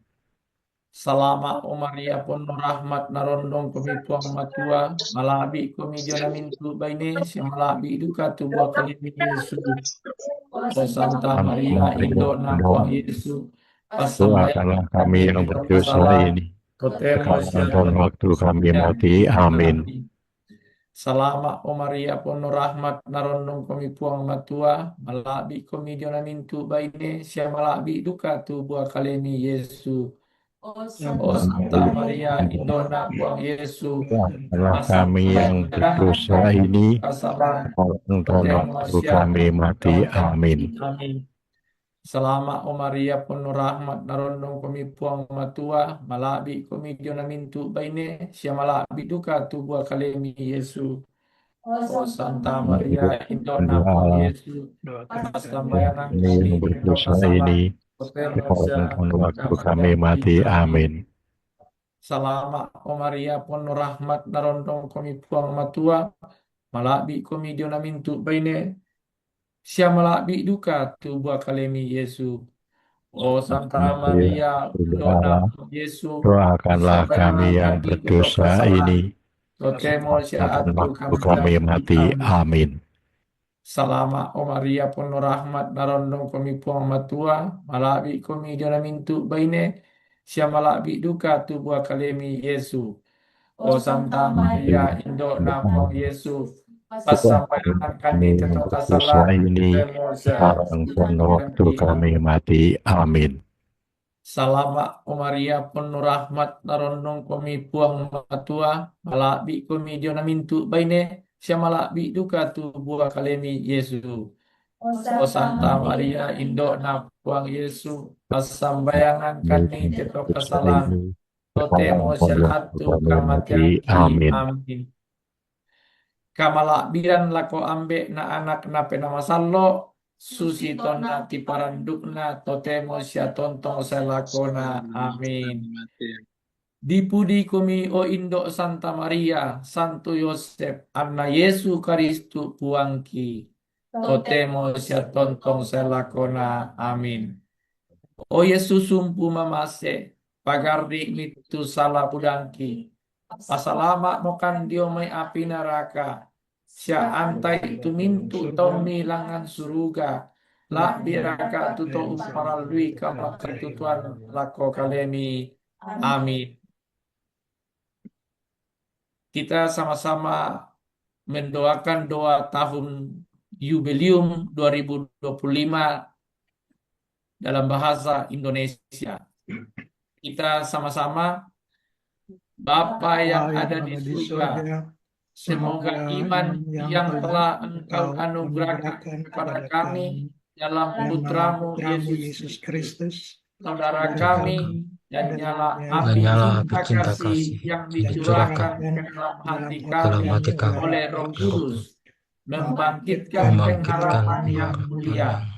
Salama o Maria penuh rahmat, narondong komi puang matua, malakbi komi dionamintu baine sia malakbi duka tu buah kalemi Yesu. O Santa Maria Indona puang Yesu, Doakanlah kami yang berdosa ini, Totemo sekarang dan waktu kami mati. Amin. Salama o Maria pono rahmat narondong kami puang matua malabi kami jona mintu baine sia malabi duka tu buah kalemi Yesu. O Santa Maria Indona puang Yesu Allah kami yang berdosa ini, tolong dan waktu kami mati. Amin. Amin. Selama o Maria penuh rahmat narondong kami puang matua malabi kami jona mintu baine sia malabi duka tu buah kalemi Yesu. O Santa Maria Indona puang Yesu sambayanang Kami yang berdosa ini, tolong dan waktu kami mati. Amin. Salama o Maria penuh rahmat narondong kami puang matua malabi kami jona mintu baine sia malabi duka tu buah kalemi Yesu. O Santa Maria Indona puang Yesu Doakanlah kami yang berdosa ini, Totemo sia dan waktu kami mati. Amin. Salama o Maria penuh rahmat narondong kami puang matua malabi kami jona mintu baine sia malabi duka tu buah kalemi Yesu. O Santa Maria Indona puang Yesu pasambayangan kami Kami yang tetap berdosa salah ini, totemo sia sekarang dan waktu kami mati. Amin. Salama o Maria penuh rahmat narondong kami puang matua malabi kami jona mintu baine sia malabi duka tu buah kalemi Yesu. O Santa Maria Indona puang Yesu pasambayangan kami tetap kesalahan totemo sia atu kamatian Amin. amin. Kamalabiran lako ambe na anak na penamasallo susitona ti parandukna totemo sia tontong selakona amin. Dipudi kumi o Indo Santa Maria Santo Yosef anna Yesu Kristu puangki totemo sia tontong selakona amin. O Yesus sumpu mamase pagardi mitu salah budangki pasalama mokan dio may api neraka sia antai tumintu tomi langan suruga la biraka tuto umparalui kama ketutuan lako kalemi amin. Kita sama-sama mendoakan doa tahun jubileum 2025 dalam bahasa Indonesia. Kita sama-sama Bapa yang ada di surga, semoga iman yang telah Engkau anugerahkan kepada kami dalam Putramu Yesus Kristus, saudara kami, dan nyala api cinta kasih yang dicurahkan ke dalam hati kami oleh Roh Kudus, membangkitkan pengharapan yang mulia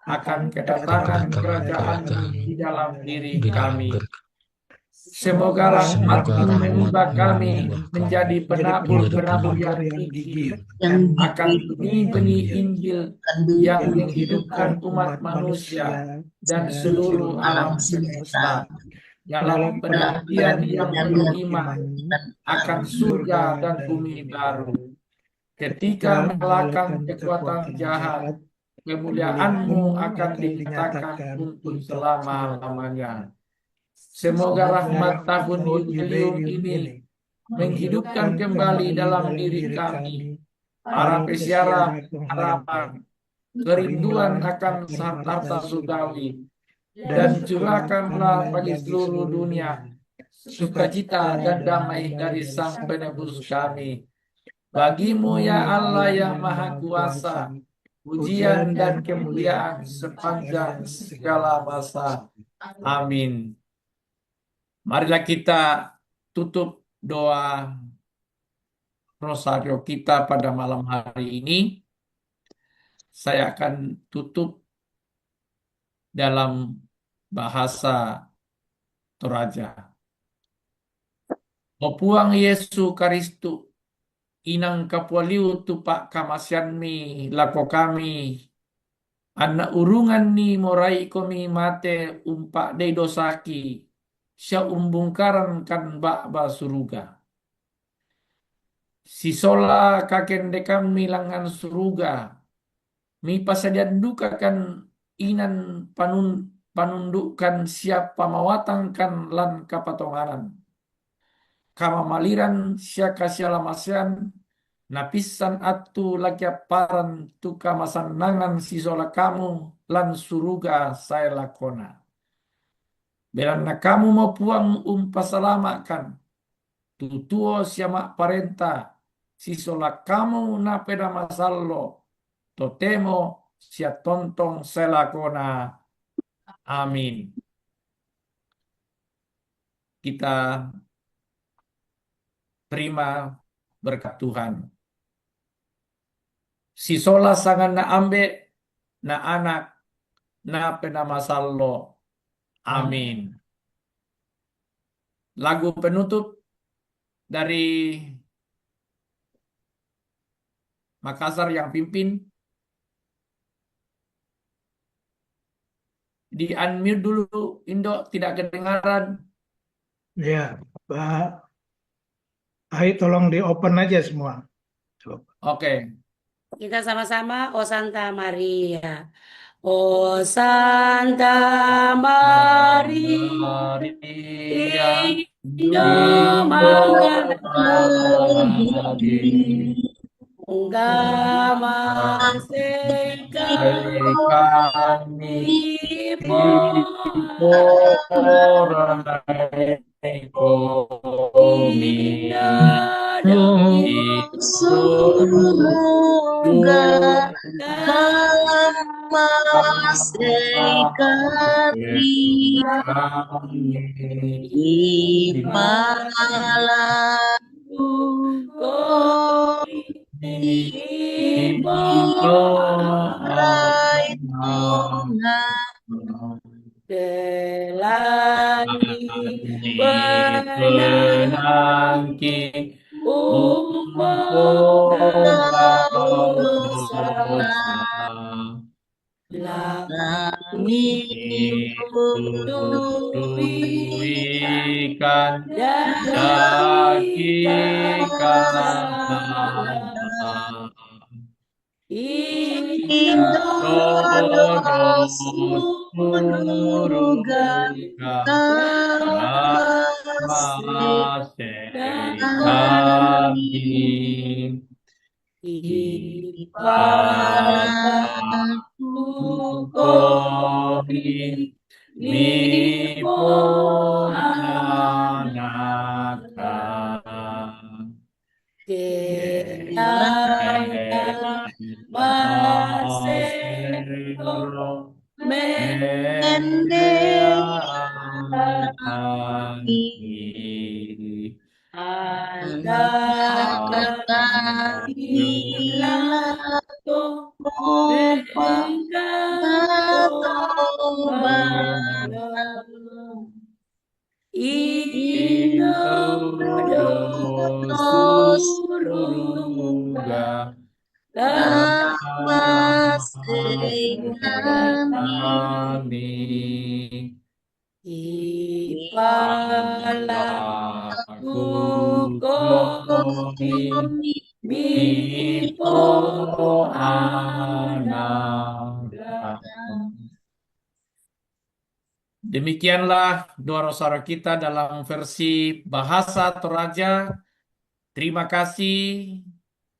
akan kedatangan kerajaan di dalam diri kami. Semoga rahmat-Mu mengubah kami menjadi penabur-penabur yang gigih akan benih-benih Injil yang menghidupkan umat manusia dan seluruh alam semesta dalam penantian yang penuh iman akan surga dan bumi baru. Ketika mengalahkan kekuatan jahat, kemuliaan-Mu akan dinyatakan untuk selama-lamanya. Semoga rahmat tahun jubileum ini menghidupkan kembali dalam diri kami para peziarah harapan, kerinduan akan harta surgawi, dan curahkanlah bagi seluruh dunia sukacita dan damai dari Sang Penebus kami. Bagi-Mu ya Allah yang Maha Kuasa, pujian dan kemuliaan sepanjang segala masa. Amin. Marilah kita tutup doa rosario kita pada malam hari ini. Saya akan tutup dalam bahasa Toraja. O puang Yesu Kristu, inang kapualiu tupak kamasianmi lako kami, anak urungan ni morai komi mate umpak de dosaki, sia umbungkaran kan bakba suruga. Sisola kaken dekam milangan suruga, mi pasadian duka kan inan panundukan siapa mawatang kan lan kapatonganan. kamamaliran siaka sialamasean napisan atu lakiaparan tuka masanangan sisola kamu lan suruga saya lakona. Belana kamu mau puang pasalamakan tutuo siama parenta sisola kamu na peda masallo totemo sia tontong selakona. Amin. Kita terima berkat Tuhan. Sisola sangan na ambe na anak na peda masallo. Amin. Lagu penutup dari Makassar yang pimpin. Di unmute dulu, Indo, tidak kedengaran. Ya, Pak. Ayo tolong di open aja semua. Coba. Oke. Kita sama-sama, O Santa Maria. O Santa Maria, Demikianlah doa rosario kita dalam versi bahasa Toraja. Terima kasih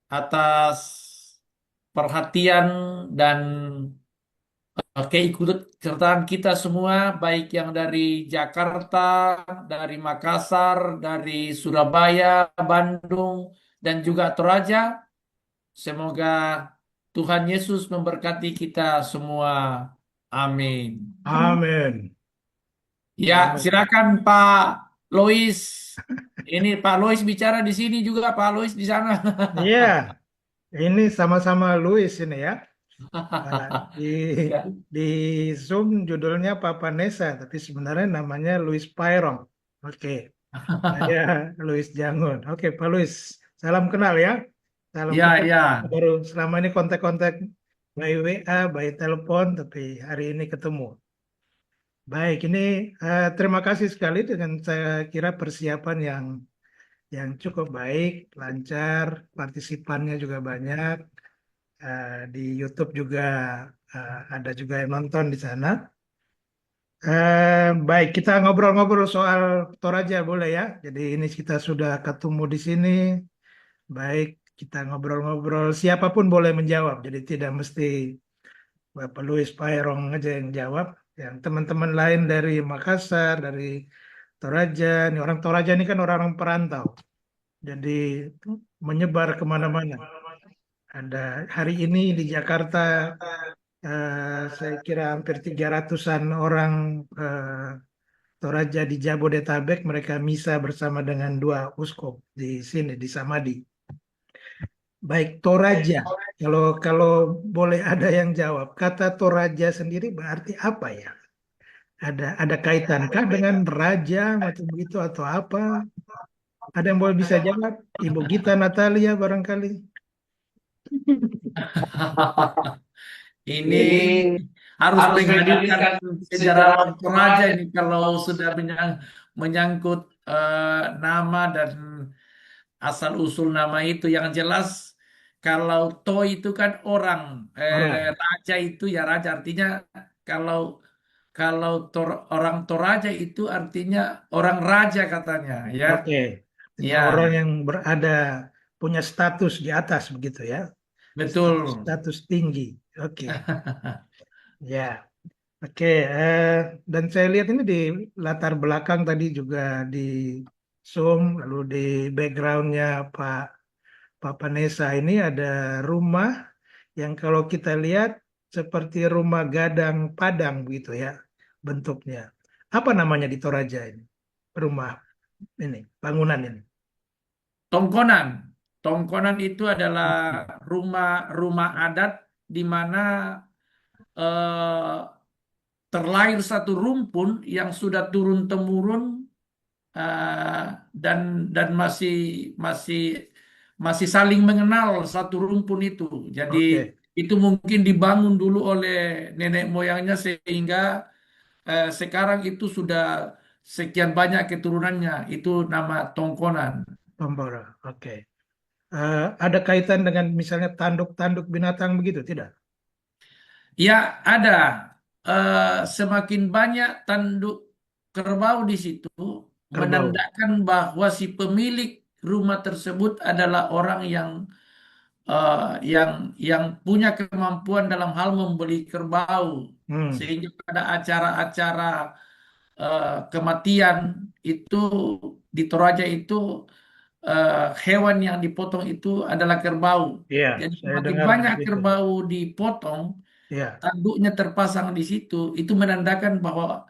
atas perhatian dan keikutsertaan kita semua, baik yang dari Jakarta, dari Makassar, dari Surabaya, Bandung, dan juga Toraja. Semoga Tuhan Yesus memberkati kita semua. Amin. Amin. Ya, silakan Pak Lois. Ini Pak Lois bicara di sini juga, Pak Lois di sana. Iya, ini sama-sama Louis ini ya. Di, di Zoom judulnya Papa Nesa, tapi sebenarnya namanya Louis Pairong. Oke, saya Louis Jangun. Oke, Pak Louis, salam kenal ya. Salam Ya, kenal. ya. Baru selama ini kontak-kontak by WA, by telepon, tapi hari ini ketemu. Baik, ini terima kasih sekali dengan saya kira persiapan yang cukup baik, lancar, partisipannya juga banyak. Di YouTube juga ada juga yang nonton di sana. Baik, kita ngobrol-ngobrol soal Toraja boleh ya. Jadi ini kita sudah ketemu di sini. Baik, kita ngobrol-ngobrol. Siapapun boleh menjawab. Jadi tidak mesti Bapak Louis Pairong aja yang jawab. Yang teman-teman lain dari Makassar, dari Toraja. Ini orang Toraja ini kan orang-orang perantau. Jadi menyebar kemana-mana. Ada hari ini di Jakarta, saya kira hampir 300-an orang Toraja di Jabodetabek, mereka misa bersama dengan dua uskup di sini di Samadi. Baik, Toraja. Kalau boleh ada yang jawab, kata Toraja sendiri berarti apa ya? Ada kaitankah dengan raja macam begitu atau apa? Ada yang boleh bisa jawab? Ibu Gita Natalia barangkali. Ini harus menghadirkan sejarawan Toraja ini kalau sudah menyangkut nama dan asal-usul nama itu. Yang jelas kalau To itu kan orang, Orang. Raja itu ya raja. Artinya kalau kalau orang Toraja itu artinya orang raja katanya ya. Oke. Artinya Ya, orang yang punya status di atas begitu ya. betul. Status tinggi. Oke. Ya. Oke, dan saya lihat ini di latar belakang tadi juga di Zoom, lalu di backgroundnya Pak Panesa ini ada rumah yang kalau kita lihat seperti rumah gadang Padang begitu ya bentuknya. Apa namanya di Toraja ini? Rumah ini, bangunan ini. Tongkonan. Tongkonan itu adalah rumah adat di mana eh, terlahir satu rumpun yang sudah turun temurun eh, dan masih masih saling mengenal satu rumpun itu. Jadi Oke, itu mungkin dibangun dulu oleh nenek moyangnya sehingga sekarang itu sudah sekian banyak keturunannya. Itu nama Tongkonan. Tombora. Oke. Ada kaitan dengan misalnya tanduk-tanduk binatang begitu, tidak? Ya, ada. Semakin banyak tanduk kerbau di situ, Kerbau. menandakan bahwa si pemilik rumah tersebut adalah orang eh, yang yang punya kemampuan dalam hal membeli kerbau, Hmm, sehingga pada acara-acara kematian itu di Toraja itu hewan yang dipotong itu adalah kerbau. iya, Jadi saya semakin dengar banyak begitu. kerbau dipotong, Iya, tanduknya terpasang di situ, itu menandakan bahwa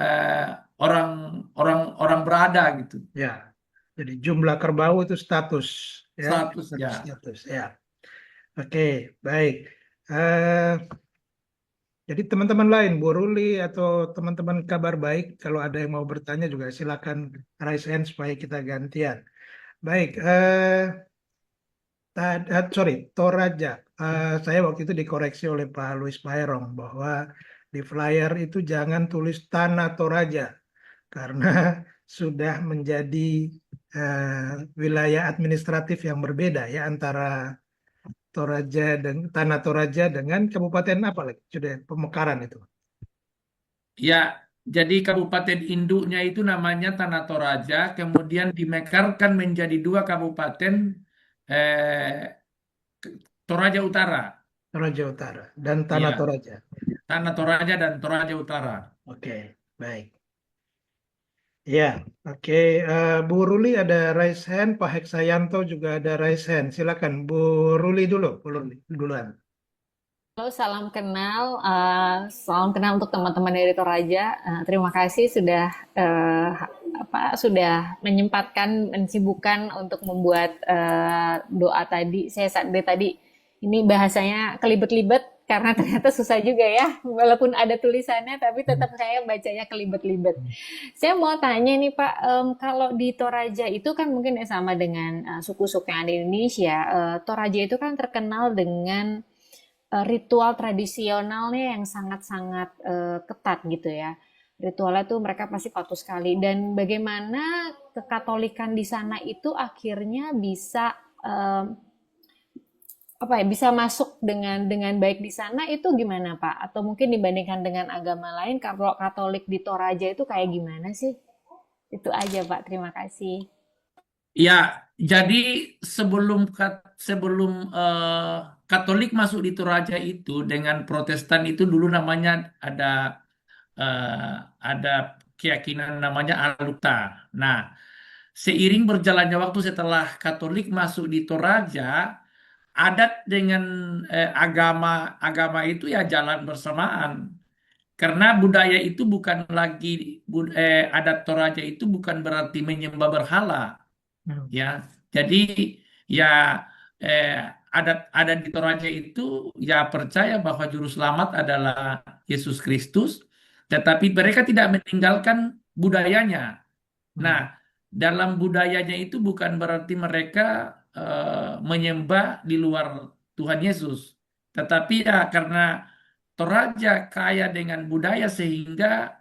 eh, orang orang berada gitu, ya. Jadi jumlah kerbau itu status, ya, statusnya. status, ya. Oke, baik. Eh, jadi teman-teman lain, Bu Ruli atau teman-teman kabar baik, kalau ada yang mau bertanya juga silakan raise hand supaya kita gantian. Baik, sorry, Toraja. Saya waktu itu dikoreksi oleh Pak Louis Pairong bahwa di flyer itu jangan tulis Tanah Toraja karena sudah menjadi wilayah administratif yang berbeda ya antara Toraja dan Tanah Toraja dengan kabupaten apa lagi? Sudah Pemekaran itu. Ya, jadi kabupaten induknya itu namanya Tanah Toraja, kemudian dimekarkan menjadi dua kabupaten, eh, Toraja Utara. Toraja Utara dan Tanah Ya, Toraja. Tanah Toraja dan Toraja Utara. Oke, baik. Ya, oke. Bu Ruli ada raise hand, Pak Heksayanto juga ada raise hand. Silakan, Bu Ruli dulu, Bu Ruli duluan. Halo, salam kenal untuk teman-teman dari Toraja. Terima kasih sudah sudah mensibukkan untuk membuat doa tadi. Saya dari tadi ini bahasanya kelibet-libet karena ternyata susah juga ya, walaupun ada tulisannya, tapi tetap saya bacanya kelibet-libet. Saya mau tanya nih Pak, kalau di Toraja itu kan mungkin ya sama dengan suku-suku yang ada di Indonesia. Toraja itu kan terkenal dengan ritual tradisionalnya yang sangat-sangat ketat gitu ya. Ritualnya tuh mereka pasti patuh sekali. Dan bagaimana kekatolikan di sana itu akhirnya bisa apa ya, bisa masuk dengan baik di sana itu gimana Pak? Atau mungkin dibandingkan dengan agama lain, kalau Katolik di Toraja itu kayak gimana sih? Itu aja Pak, terima kasih. Ya, jadi sebelum Katolik masuk di Toraja itu dengan Protestan itu dulu namanya ada keyakinan namanya Alukta. Nah, seiring berjalannya waktu setelah Katolik masuk di Toraja, adat dengan agama itu ya jalan bersamaan. Karena budaya itu bukan lagi adat Toraja itu bukan berarti menyembah berhala, Hmm. ya. Jadi ya eh, adat di Toraja itu ya percaya bahwa juru selamat adalah Yesus Kristus, tetapi mereka tidak meninggalkan budayanya. Hmm. Nah, dalam budayanya itu bukan berarti mereka menyembah di luar Tuhan Yesus, tetapi ya karena Toraja kaya dengan budaya sehingga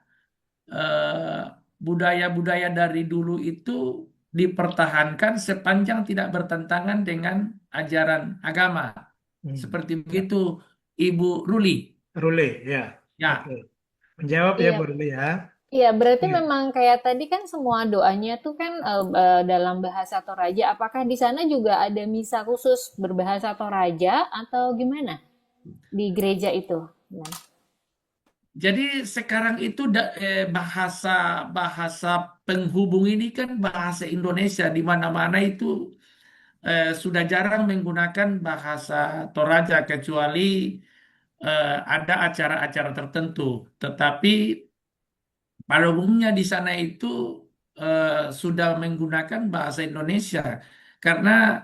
eh, budaya-budaya dari dulu itu dipertahankan sepanjang tidak bertentangan dengan ajaran agama. Hmm. Seperti Ya. begitu, Ibu Ruli. Rule, ya. Ya, Oke. Menjawab ya, Iya, Bu Ruli ya. iya, berarti Ya. memang kayak tadi kan semua doanya tuh kan dalam bahasa Toraja. Apakah di sana juga ada misa khusus berbahasa Toraja atau gimana di gereja itu? Nah, jadi sekarang itu bahasa penghubung ini kan bahasa Indonesia di mana-mana itu sudah jarang menggunakan bahasa Toraja kecuali ada acara-acara tertentu. Tetapi pada umumnya di sana itu sudah menggunakan bahasa Indonesia karena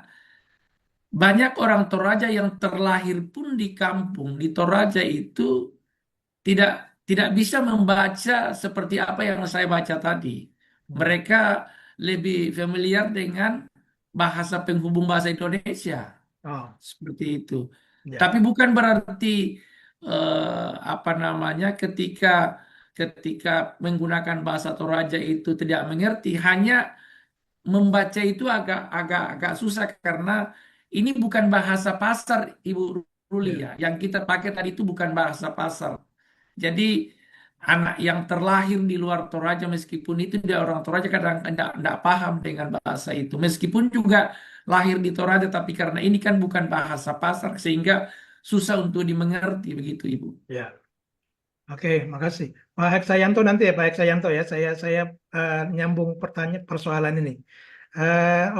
banyak orang Toraja yang terlahir pun di kampung di Toraja itu tidak tidak bisa membaca seperti apa yang saya baca tadi. Hmm. Mereka lebih familiar dengan bahasa penghubung bahasa Indonesia. Oh, Seperti itu. ya. Tapi bukan berarti apa namanya ketika menggunakan bahasa Toraja itu tidak mengerti, hanya membaca itu agak susah karena ini bukan bahasa pasar, Ibu Ruli Ya. ya. Yang kita pakai tadi itu bukan bahasa pasar. Jadi anak yang terlahir di luar Toraja meskipun itu dia orang Toraja kadang tidak paham dengan bahasa itu. Meskipun juga lahir di Toraja tapi karena ini kan bukan bahasa pasar sehingga susah untuk dimengerti begitu Ibu. Ya. Oke, makasih. Pak Heksayanto nanti ya, Pak Heksayanto ya. Saya nyambung persoalan ini.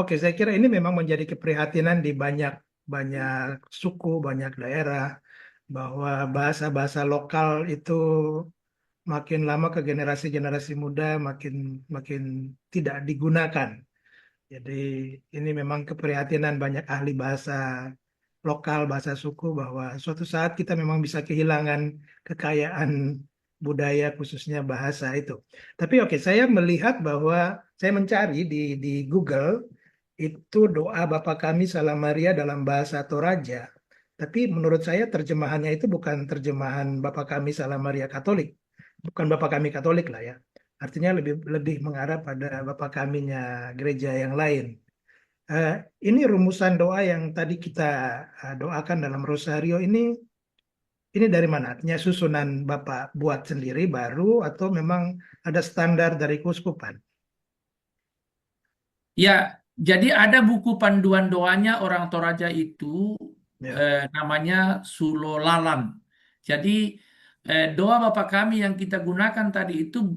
Oke, saya kira ini memang menjadi keprihatinan di banyak suku, banyak daerah, bahwa bahasa-bahasa lokal itu makin lama ke generasi-generasi muda makin tidak digunakan. Jadi ini memang keprihatinan banyak ahli bahasa lokal, bahasa suku, bahwa suatu saat kita memang bisa kehilangan kekayaan budaya khususnya bahasa itu. Tapi oke, saya melihat bahwa saya mencari di Google itu doa Bapa Kami Salam Maria dalam bahasa Toraja. Tapi menurut saya terjemahannya itu bukan terjemahan Bapa Kami Salam Maria Katolik. Bukan Bapa Kami Katolik lah ya. Artinya lebih mengarah pada Bapa Kaminya gereja yang lain. Ini rumusan doa yang tadi kita doakan dalam Rosario ini dari mana? Artinya susunan Bapak buat sendiri baru atau memang ada standar dari keuskupan? Ya, jadi ada buku panduan doanya orang Toraja itu Ya. namanya Sulolalan. Jadi doa Bapa Kami yang kita gunakan tadi itu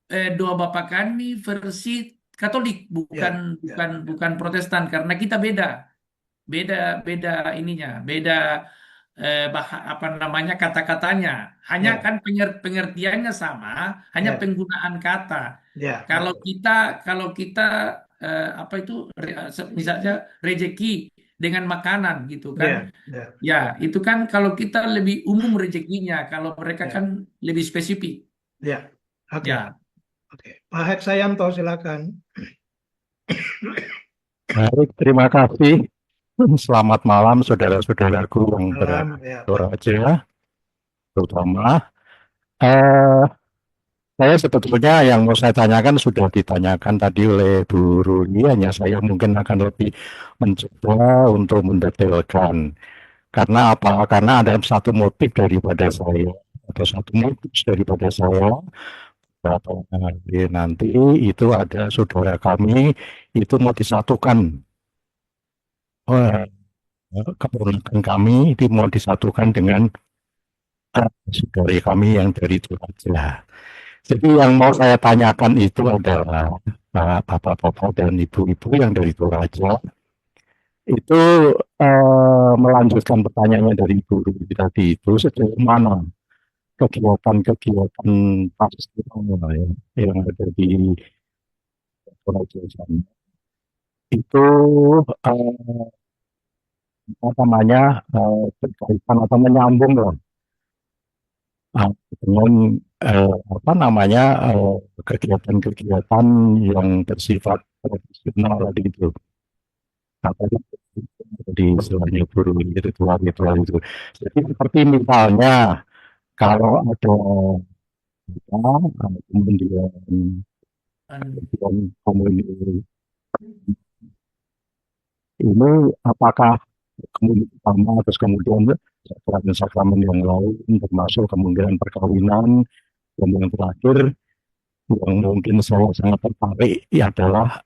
doa Bapa Kami versi Katolik, bukan Ya. bukan Protestan karena kita beda beda ininya, beda apa namanya kata-katanya. Hanya Ya. kan pengertiannya sama, hanya Ya. penggunaan kata. Ya. Kalau kita apa itu misalnya rejeki dengan makanan gitu kan. Ya. Ya. Ya, itu kan kalau kita lebih umum rezekinya, kalau mereka Ya. kan lebih spesifik. Ya. Oke. Ya. Oke. Pak Heksayanto silakan. Baik, terima kasih. Selamat malam saudara-saudaraku yang berada Salam ya, di Pak. Toraja, terutama. Eh, Saya sebetulnya yang mau saya tanyakan sudah ditanyakan tadi oleh Bu Ruli, hanya saya mungkin akan lebih mencoba untuk mendetailkan. Karena apa? Karena ada satu motif daripada saya, atau satu motif daripada saya, beberapa hari nanti itu ada saudara kami itu mau disatukan. Oh, keponakan kami itu mau disatukan dengan saudari kami yang dari Toraja. Jadi yang mau saya tanyakan itu adalah bapak-bapak dan ibu-ibu yang dari Toraja itu melanjutkan pertanyaannya dari Ibu Ruli tadi itu sejauh mana kegiatan-kegiatan pastoral ya, yang ada di Toraja sana itu eh, apa namanya berkaitan atau menyambung lah dengan apa namanya kegiatan-kegiatan yang bersifat tradisional tadi itu. Apa itu? Di istilahnya guru ritual-ritual itu. Jadi seperti misalnya kalau ada apa, kemudian komunitas ini apakah kemudian pertama terus kemudian sakramen-sakramen yang lain termasuk kemungkinan perkawinan dan yang terakhir yang mungkin saya sangat tertarik adalah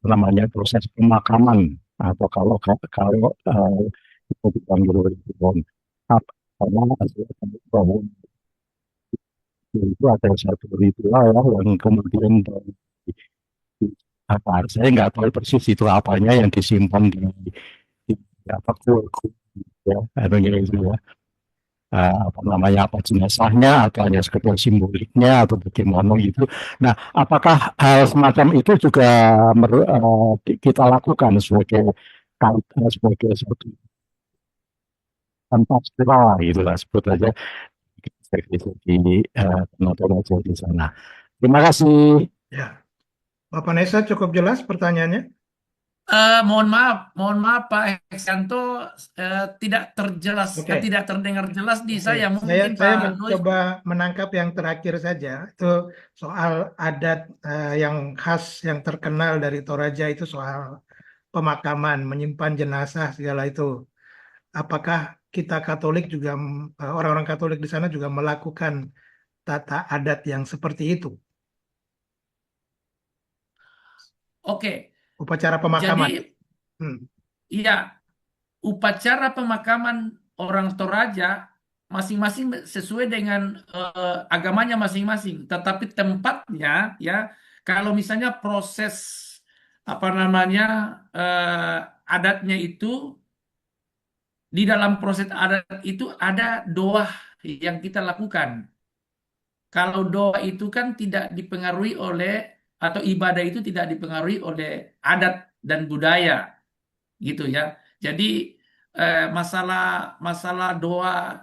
namanya proses pemakaman atau kalau itu dipanggil ritual karena bahwa itu ada satu ritual ya, yang kemudian apa saya nggak tahu persis itu apanya yang disimpan di apa ya anunya itu ya. Apa namanya apa jenazahnya atau hanya sekedar simboliknya atau bagaimana gitu. Nah, apakah hal semacam itu juga kita lakukan sebagai suatu tanpa pastoral gitu lah sebut aja di penonton aja di sana. Terima kasih. Ya, Bapak Nesa cukup jelas pertanyaannya? Mohon maaf Pak Heksanto, tidak terjelas, Oke. tidak terdengar jelas di Oke, saya. Saya Mungkin Pak Louis. mencoba menangkap yang terakhir saja. Itu soal adat yang khas, yang terkenal dari Toraja itu soal pemakaman, menyimpan jenazah segala itu. Apakah kita Katolik juga, orang-orang Katolik di sana juga melakukan tata adat yang seperti itu? Oke, Upacara pemakaman. jadi Hmm. iya, upacara pemakaman orang Toraja masing-masing sesuai dengan agamanya masing-masing. Tetapi tempatnya ya, kalau misalnya proses apa namanya adatnya itu, di dalam proses adat itu ada doa yang kita lakukan. Kalau doa itu kan tidak dipengaruhi oleh, atau ibadah itu tidak dipengaruhi oleh adat dan budaya, gitu ya. Jadi masalah doa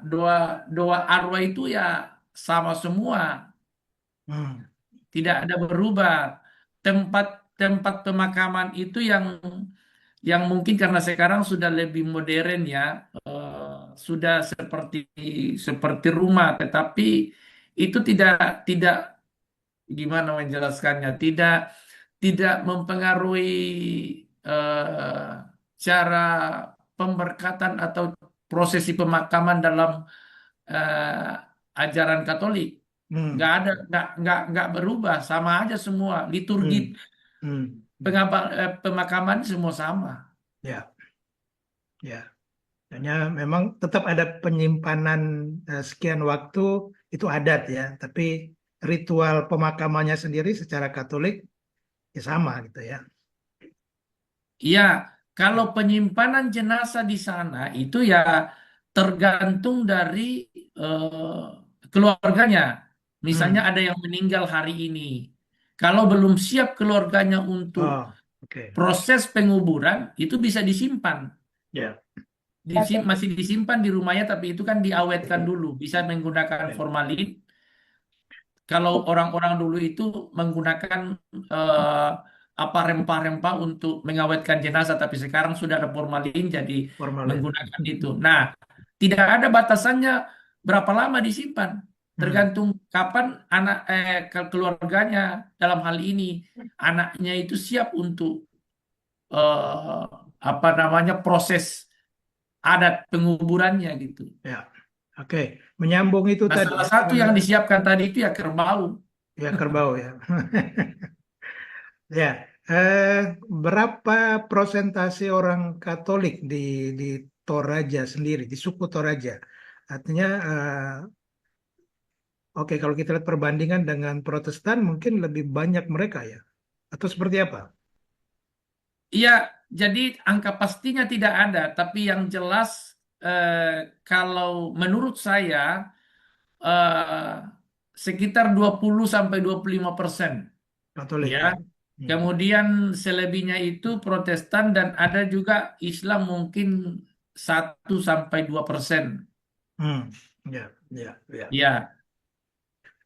doa arwah itu ya sama semua, Hmm. tidak ada berubah. Tempat pemakaman itu yang mungkin karena sekarang sudah lebih modern ya, sudah seperti rumah, tetapi itu tidak gimana menjelaskannya, tidak mempengaruhi eh, cara pemberkatan atau prosesi pemakaman dalam eh, ajaran Katolik. Hmm. Nggak ada, nggak berubah, sama aja semua. Liturgi Hmm. pemakaman semua sama. Ya, ya. Hanya memang tetap ada penyimpanan sekian waktu itu adat ya, tapi ritual pemakamannya sendiri secara Katolik ya sama gitu ya. Iya, kalau penyimpanan jenazah di sana itu ya tergantung dari eh, keluarganya. Misalnya ada yang meninggal hari ini. Kalau belum siap keluarganya untuk Oh, oke. proses penguburan, itu bisa disimpan. Ya. Masih disimpan di rumahnya, tapi itu kan diawetkan dulu. Bisa menggunakan formalin. Kalau orang-orang dulu itu menggunakan eh, apa rempah-rempah untuk mengawetkan jenazah, tapi sekarang sudah ada formalin, jadi Formalin. menggunakan itu. Nah, tidak ada batasannya berapa lama disimpan. Tergantung kapan keluarganya dalam hal ini anaknya itu siap untuk apa namanya proses adat penguburannya gitu. Ya, oke. Menyambung itu Nah, tadi salah ya, satu yang disiapkan tadi itu ya kerbau. ya kerbau ya. Ya, berapa prosentase orang Katolik di Toraja sendiri, di suku Toraja? Artinya, oke, kalau kita lihat perbandingan dengan Protestan, mungkin lebih banyak mereka ya, atau seperti apa? Iya, jadi angka pastinya tidak ada, tapi yang jelas kalau menurut saya eh, sekitar 20-25%. Katolik Ya. ya. Kemudian selebihnya itu Protestan dan ada juga Islam mungkin 1-2%. Hmm, ya, ya, ya. Ya,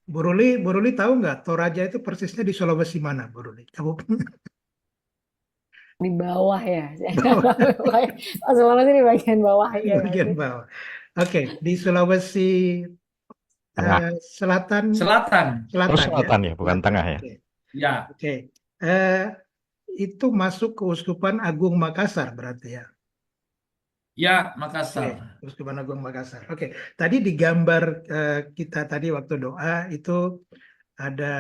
Bu Ruli tahu nggak Toraja itu persisnya di Sulawesi mana, Bu Ruli? Di bawah ya. Saya nggak tahu. Oh, Sulawesi di bagian bawah ya Bagian berarti. bawah. Oke, di Sulawesi Tengah. Selatan, selatan. Terus selatan ya. selatan ya, bukan tengah ya. Oke, Ya, oke. Itu masuk ke Uskupan Agung Makassar berarti ya. ya Oke, Makassar. Uskupan Agung Makassar. Oke, tadi di gambar kita tadi waktu doa itu ada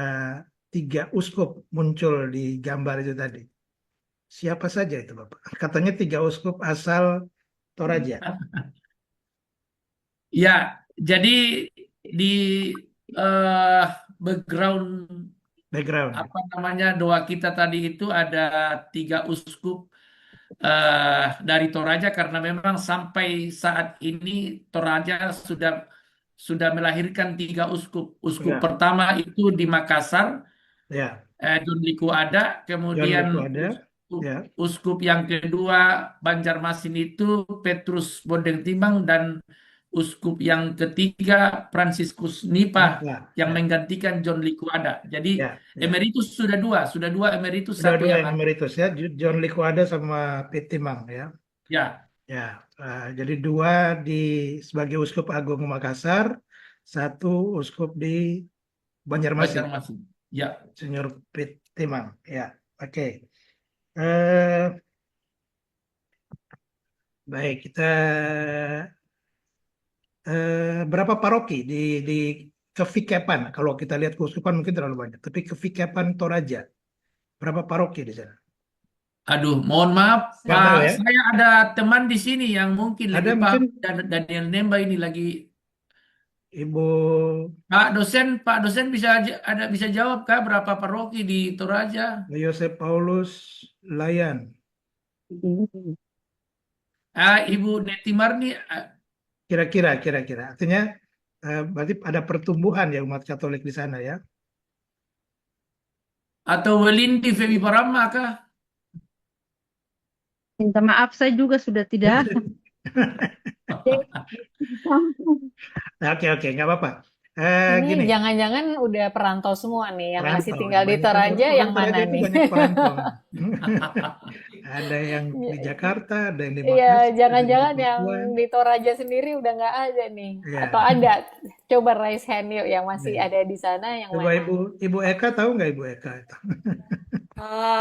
3 uskup muncul di gambar itu tadi. Siapa saja itu Bapak? Katanya 3 uskup asal Toraja. Ya, jadi di eh, background Background. apa namanya doa kita tadi itu ada 3 uskup dari Toraja karena memang sampai saat ini Toraja sudah melahirkan 3 uskup. Uskup Ya, pertama itu di Makassar, ya. John Liku ada, John kemudian Liku ada. uskup, Ya, uskup yang kedua Banjarmasin itu Petrus Bondeng Timbang dan uskup yang ketiga Fransiskus Nipa Nipah. yang Ya, menggantikan John Liku ada. Jadi ya, ya. emeritus sudah dua emeritus, Sudah satu 2 yang yang aktif. emeritus ya, John Liku ada sama Pitimang ya. Ya, Ya, jadi 2 di sebagai Uskup Agung Makassar, 1 uskup di Banjarmasin, Banjarmasin. Ya, Senior Pitimang. Ya, oke. Eh, Baik, kita berapa paroki di Kevikepan? Kalau kita lihat keuskupan mungkin terlalu banyak, tapi Kevikepan Toraja berapa paroki di sana? aduh, mohon maaf, Nggak tahu ya? Saya ada teman di sini yang mungkin Ada lebih paham mungkin dan Daniel Nemba ini lagi. Ibu Pak dosen bisa jawab kah berapa paroki di Toraja? Yosef Paulus Layan. Ibu Neti Marni, Kira-kira. Artinya berarti ada pertumbuhan ya umat Katolik di sana ya. atau Welindi Feby Parama kah? Minta maaf, saya juga sudah tidak. Oke, nggak apa-apa. Ini Gini, jangan-jangan udah perantau semua nih, yang masih perantau. tinggal di Banyak Toraja orang yang Toraja mana itu nih? banyak perantau. Ada yang di Jakarta, ada yang di Iya, Makassar, ada jangan-jangan di yang Papua. di Toraja sendiri udah nggak ada nih. Ya. Atau ada? Coba raise hand yuk yang masih Ya. ada di sana yang Coba mana? Ibu Eka tahu nggak Ibu Eka itu?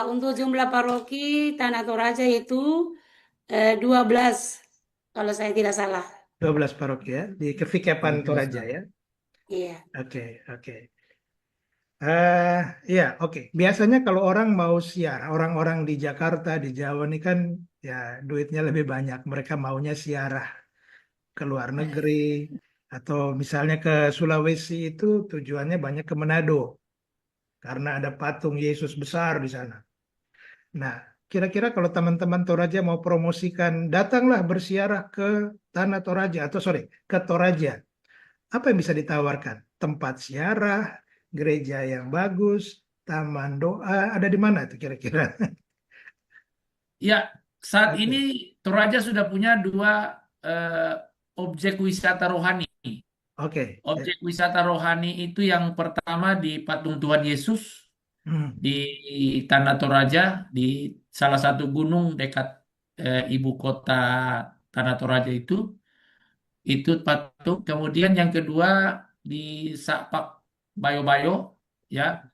Untuk jumlah paroki Tanah Toraja itu 12 kalau saya tidak salah. 12 paroki ya di Kevikepan Toraja ya. Iya. Oke. Ya, oke. Biasanya kalau orang mau siar, orang-orang di Jakarta, di Jawa ini kan ya duitnya lebih banyak. Mereka maunya siarah ke luar negeri atau misalnya ke Sulawesi itu tujuannya banyak ke Manado karena ada patung Yesus besar di sana. Nah, kira-kira kalau teman-teman Toraja mau promosikan, datanglah bersiarah ke Tanah Toraja atau sorry, ke Toraja. Apa yang bisa ditawarkan? Tempat siarah, gereja yang bagus, taman doa, ada di mana itu kira-kira? Ya, saat Oke. ini Toraja sudah punya 2 objek wisata rohani. Oke. Objek wisata rohani itu yang pertama di patung Tuhan Yesus Hmm. di Tanah Toraja, di salah satu gunung dekat ibu kota Tanah Toraja itu patung. Kemudian yang kedua di Sapak Bayo-Bayo, ya,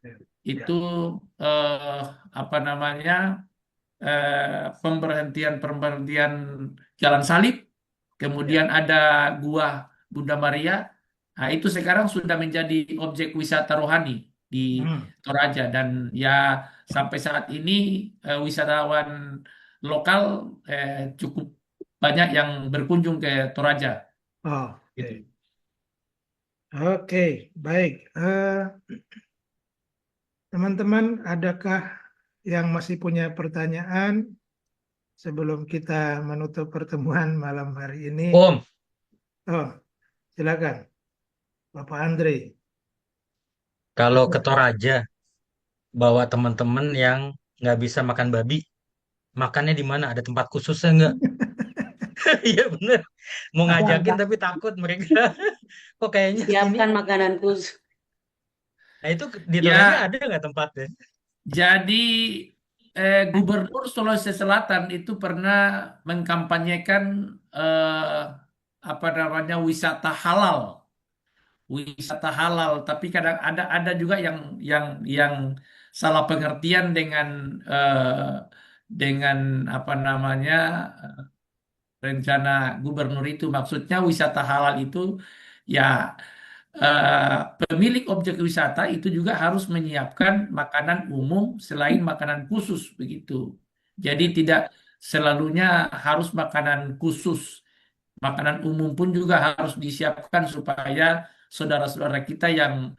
itu apa namanya pemberhentian jalan salib, kemudian ada gua Bunda Maria. Nah, itu sekarang sudah menjadi objek wisata rohani di Hmm. Toraja dan ya sampai saat ini wisatawan lokal cukup banyak yang berkunjung ke Toraja. Oh, Gitu. oke, baik. Teman-teman, adakah yang masih punya pertanyaan sebelum kita menutup pertemuan malam hari ini? Om, Oh, silakan, Bapak Andre. kalau ke Toraja bawa teman-teman yang nggak bisa makan babi, makannya di mana? Ada tempat khususnya nggak? Iya bener. Mau ngajakin tapi takut mereka. Kok kayaknya sini. Siapkan makanan khusus. Nah itu di Toraja Ya, ada nggak tempatnya? jadi Gubernur Sulawesi Selatan itu pernah mengkampanyekan apa namanya wisata halal. Tapi kadang ada juga yang salah pengertian dengan apa namanya rencana gubernur itu. Maksudnya wisata halal itu ya pemilik objek wisata itu juga harus menyiapkan makanan umum selain makanan khusus begitu. Jadi tidak selalunya harus makanan khusus. Makanan umum pun juga harus disiapkan supaya saudara-saudara kita yang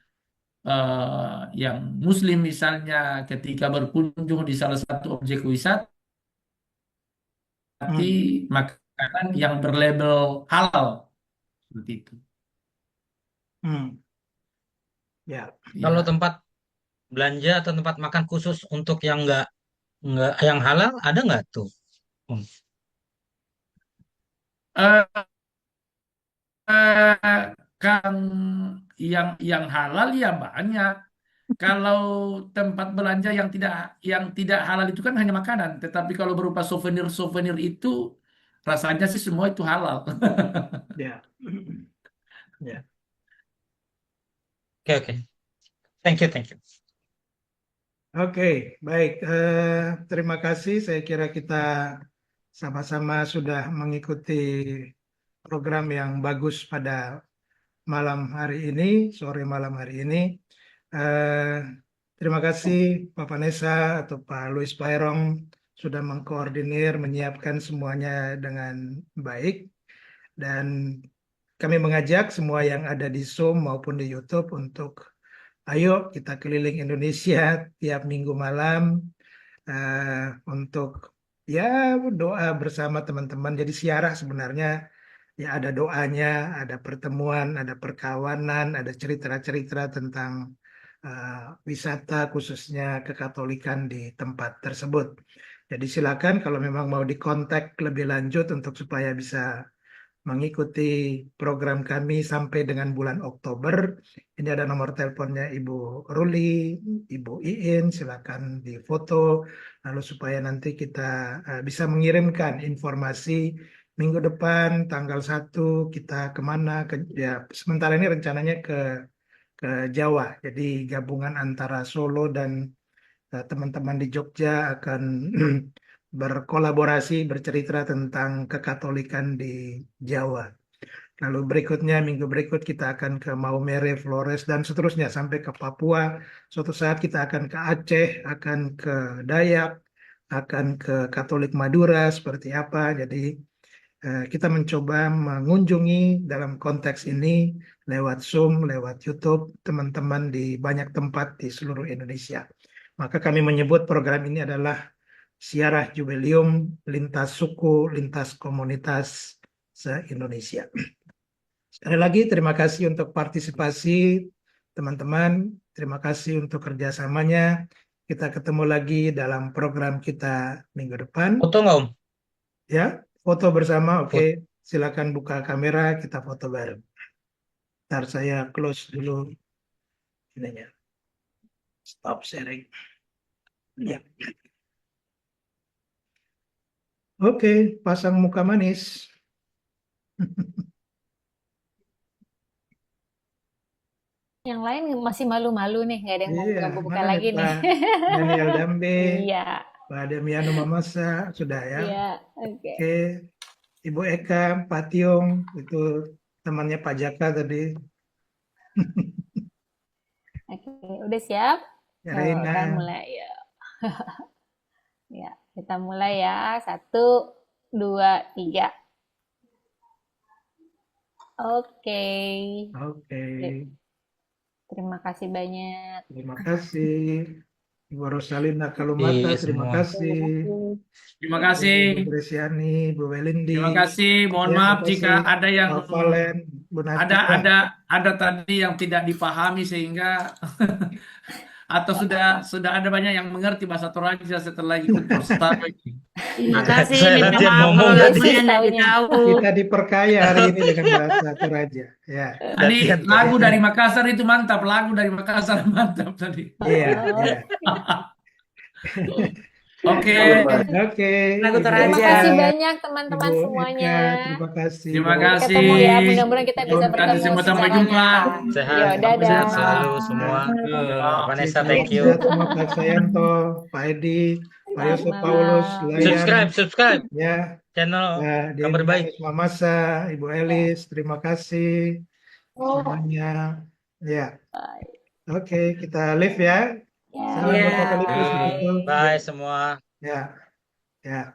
Muslim misalnya ketika berkunjung di salah satu objek wisata makanan yang berlabel halal seperti itu. Hmm, ya, Kalau Ya. tempat belanja atau tempat makan khusus untuk yang nggak yang halal ada nggak tuh? Om? Eh, eh, kan yang halal ya banyak. Kalau tempat belanja yang tidak halal itu kan hanya makanan, tetapi kalau berupa souvenir-souvenir itu rasanya sih semua itu halal. ya, ya. Oke oke. Thank you thank you. Oke, baik. Terima kasih. Saya kira kita sama-sama sudah mengikuti program yang bagus pada malam hari ini, sore malam hari ini. Eh, Terima kasih Pak Vanessa atau Pak Louis Pairong sudah mengkoordinir, menyiapkan semuanya dengan baik. Dan kami mengajak semua yang ada di Zoom maupun di YouTube untuk ayo kita keliling Indonesia tiap minggu malam untuk ya doa bersama teman-teman. Jadi siarah sebenarnya ya ada doanya, ada pertemuan, ada perkawanan, ada cerita-cerita tentang eh, wisata khususnya kekatolikan di tempat tersebut. Jadi silakan kalau memang mau dikontak lebih lanjut untuk supaya bisa mengikuti program kami sampai dengan bulan Oktober. Ini ada nomor teleponnya Ibu Ruli, Ibu Iin, silakan difoto, lalu supaya nanti kita bisa mengirimkan informasi minggu depan tanggal 1 kita kemana, ya sementara ini rencananya ke Jawa, jadi gabungan antara Solo dan teman-teman di Jogja akan berkolaborasi bercerita tentang kekatolikan di Jawa. Lalu berikutnya minggu berikut kita akan ke Maumere, Flores dan seterusnya sampai ke Papua. Suatu saat kita akan ke Aceh, akan ke Dayak, akan ke Katolik Madura seperti apa. Jadi kita mencoba mengunjungi dalam konteks ini lewat Zoom, lewat YouTube teman-teman di banyak tempat di seluruh Indonesia. Maka kami menyebut program ini adalah Siarah Jubileum Lintas Suku, Lintas Komunitas se-Indonesia. Sekali lagi terima kasih untuk partisipasi teman-teman, terima kasih untuk kerjasamanya. Kita ketemu lagi dalam program kita minggu depan. Foto nggak Om? Ya, foto bersama, oke. Foto. Silakan buka kamera, kita foto bareng. Ntar saya close dulu ininya. Stop sharing. Ya. Oke, pasang muka manis. Yang lain masih malu-malu nih, nggak ada yang mau Iya, buka-buka mana nih lagi nih. Pak Daniel Dambe, Iya, Pak Demiano Mamasa, sudah ya. iya, oke. Oke, Ibu Eka, Pak Tiong, itu temannya Pak Jaka tadi. Oke, udah siap? Ya, Yuk, kita Reina, mulai ya. Ya, kita mulai ya. 1, 2, 3. Oke. oke, Terima kasih banyak. terima kasih. Ibu Rosalina Kalumata, Iya, terima semua. kasih. Terima Ibu kasih. Gresiani, Bu Welindi, Terima kasih. Mohon ya, maaf terima jika kasih. ada yang Pak Valen, Bu Natia. ada tadi yang tidak dipahami sehingga atau sudah ada banyak yang mengerti bahasa Toraja setelah ikut perstama ini. Terima kasih, Saya minta latihan maaf ngomong kalau tadi. lagunya nggak tahu. Kita diperkaya hari ini dengan bahasa Toraja. Ya, Ini Latihan lagu tadi. dari Makassar itu mantap. Lagu dari Makassar mantap tadi. iya, iya. Oke. Oke, Lagu Ibu Toraja. Terima Eka, kasih banyak teman-teman Ibu semuanya. Eka, terima kasih. Terima Bu kasih. Ketemu ya, mudah-mudahan kita bisa Nanti bertemu sampai secara jumpa. nyata. Sehat, Yo, dadah. sehat selalu semua. Nah, Vanessa, salam thank you. sehat semua Pak Sayanto, Pak Edi, Pak Yusuf Selamat Paulus, malam. Layan, Subscribe ya, channel Pak Kabar Baik. Denius Mamasa, Ibu Elis, terima kasih semuanya. Ya, Bye. oke, kita live ya. Ya. Salam Ya. berkata Bye. begitu. Bye semua. Ya, ya.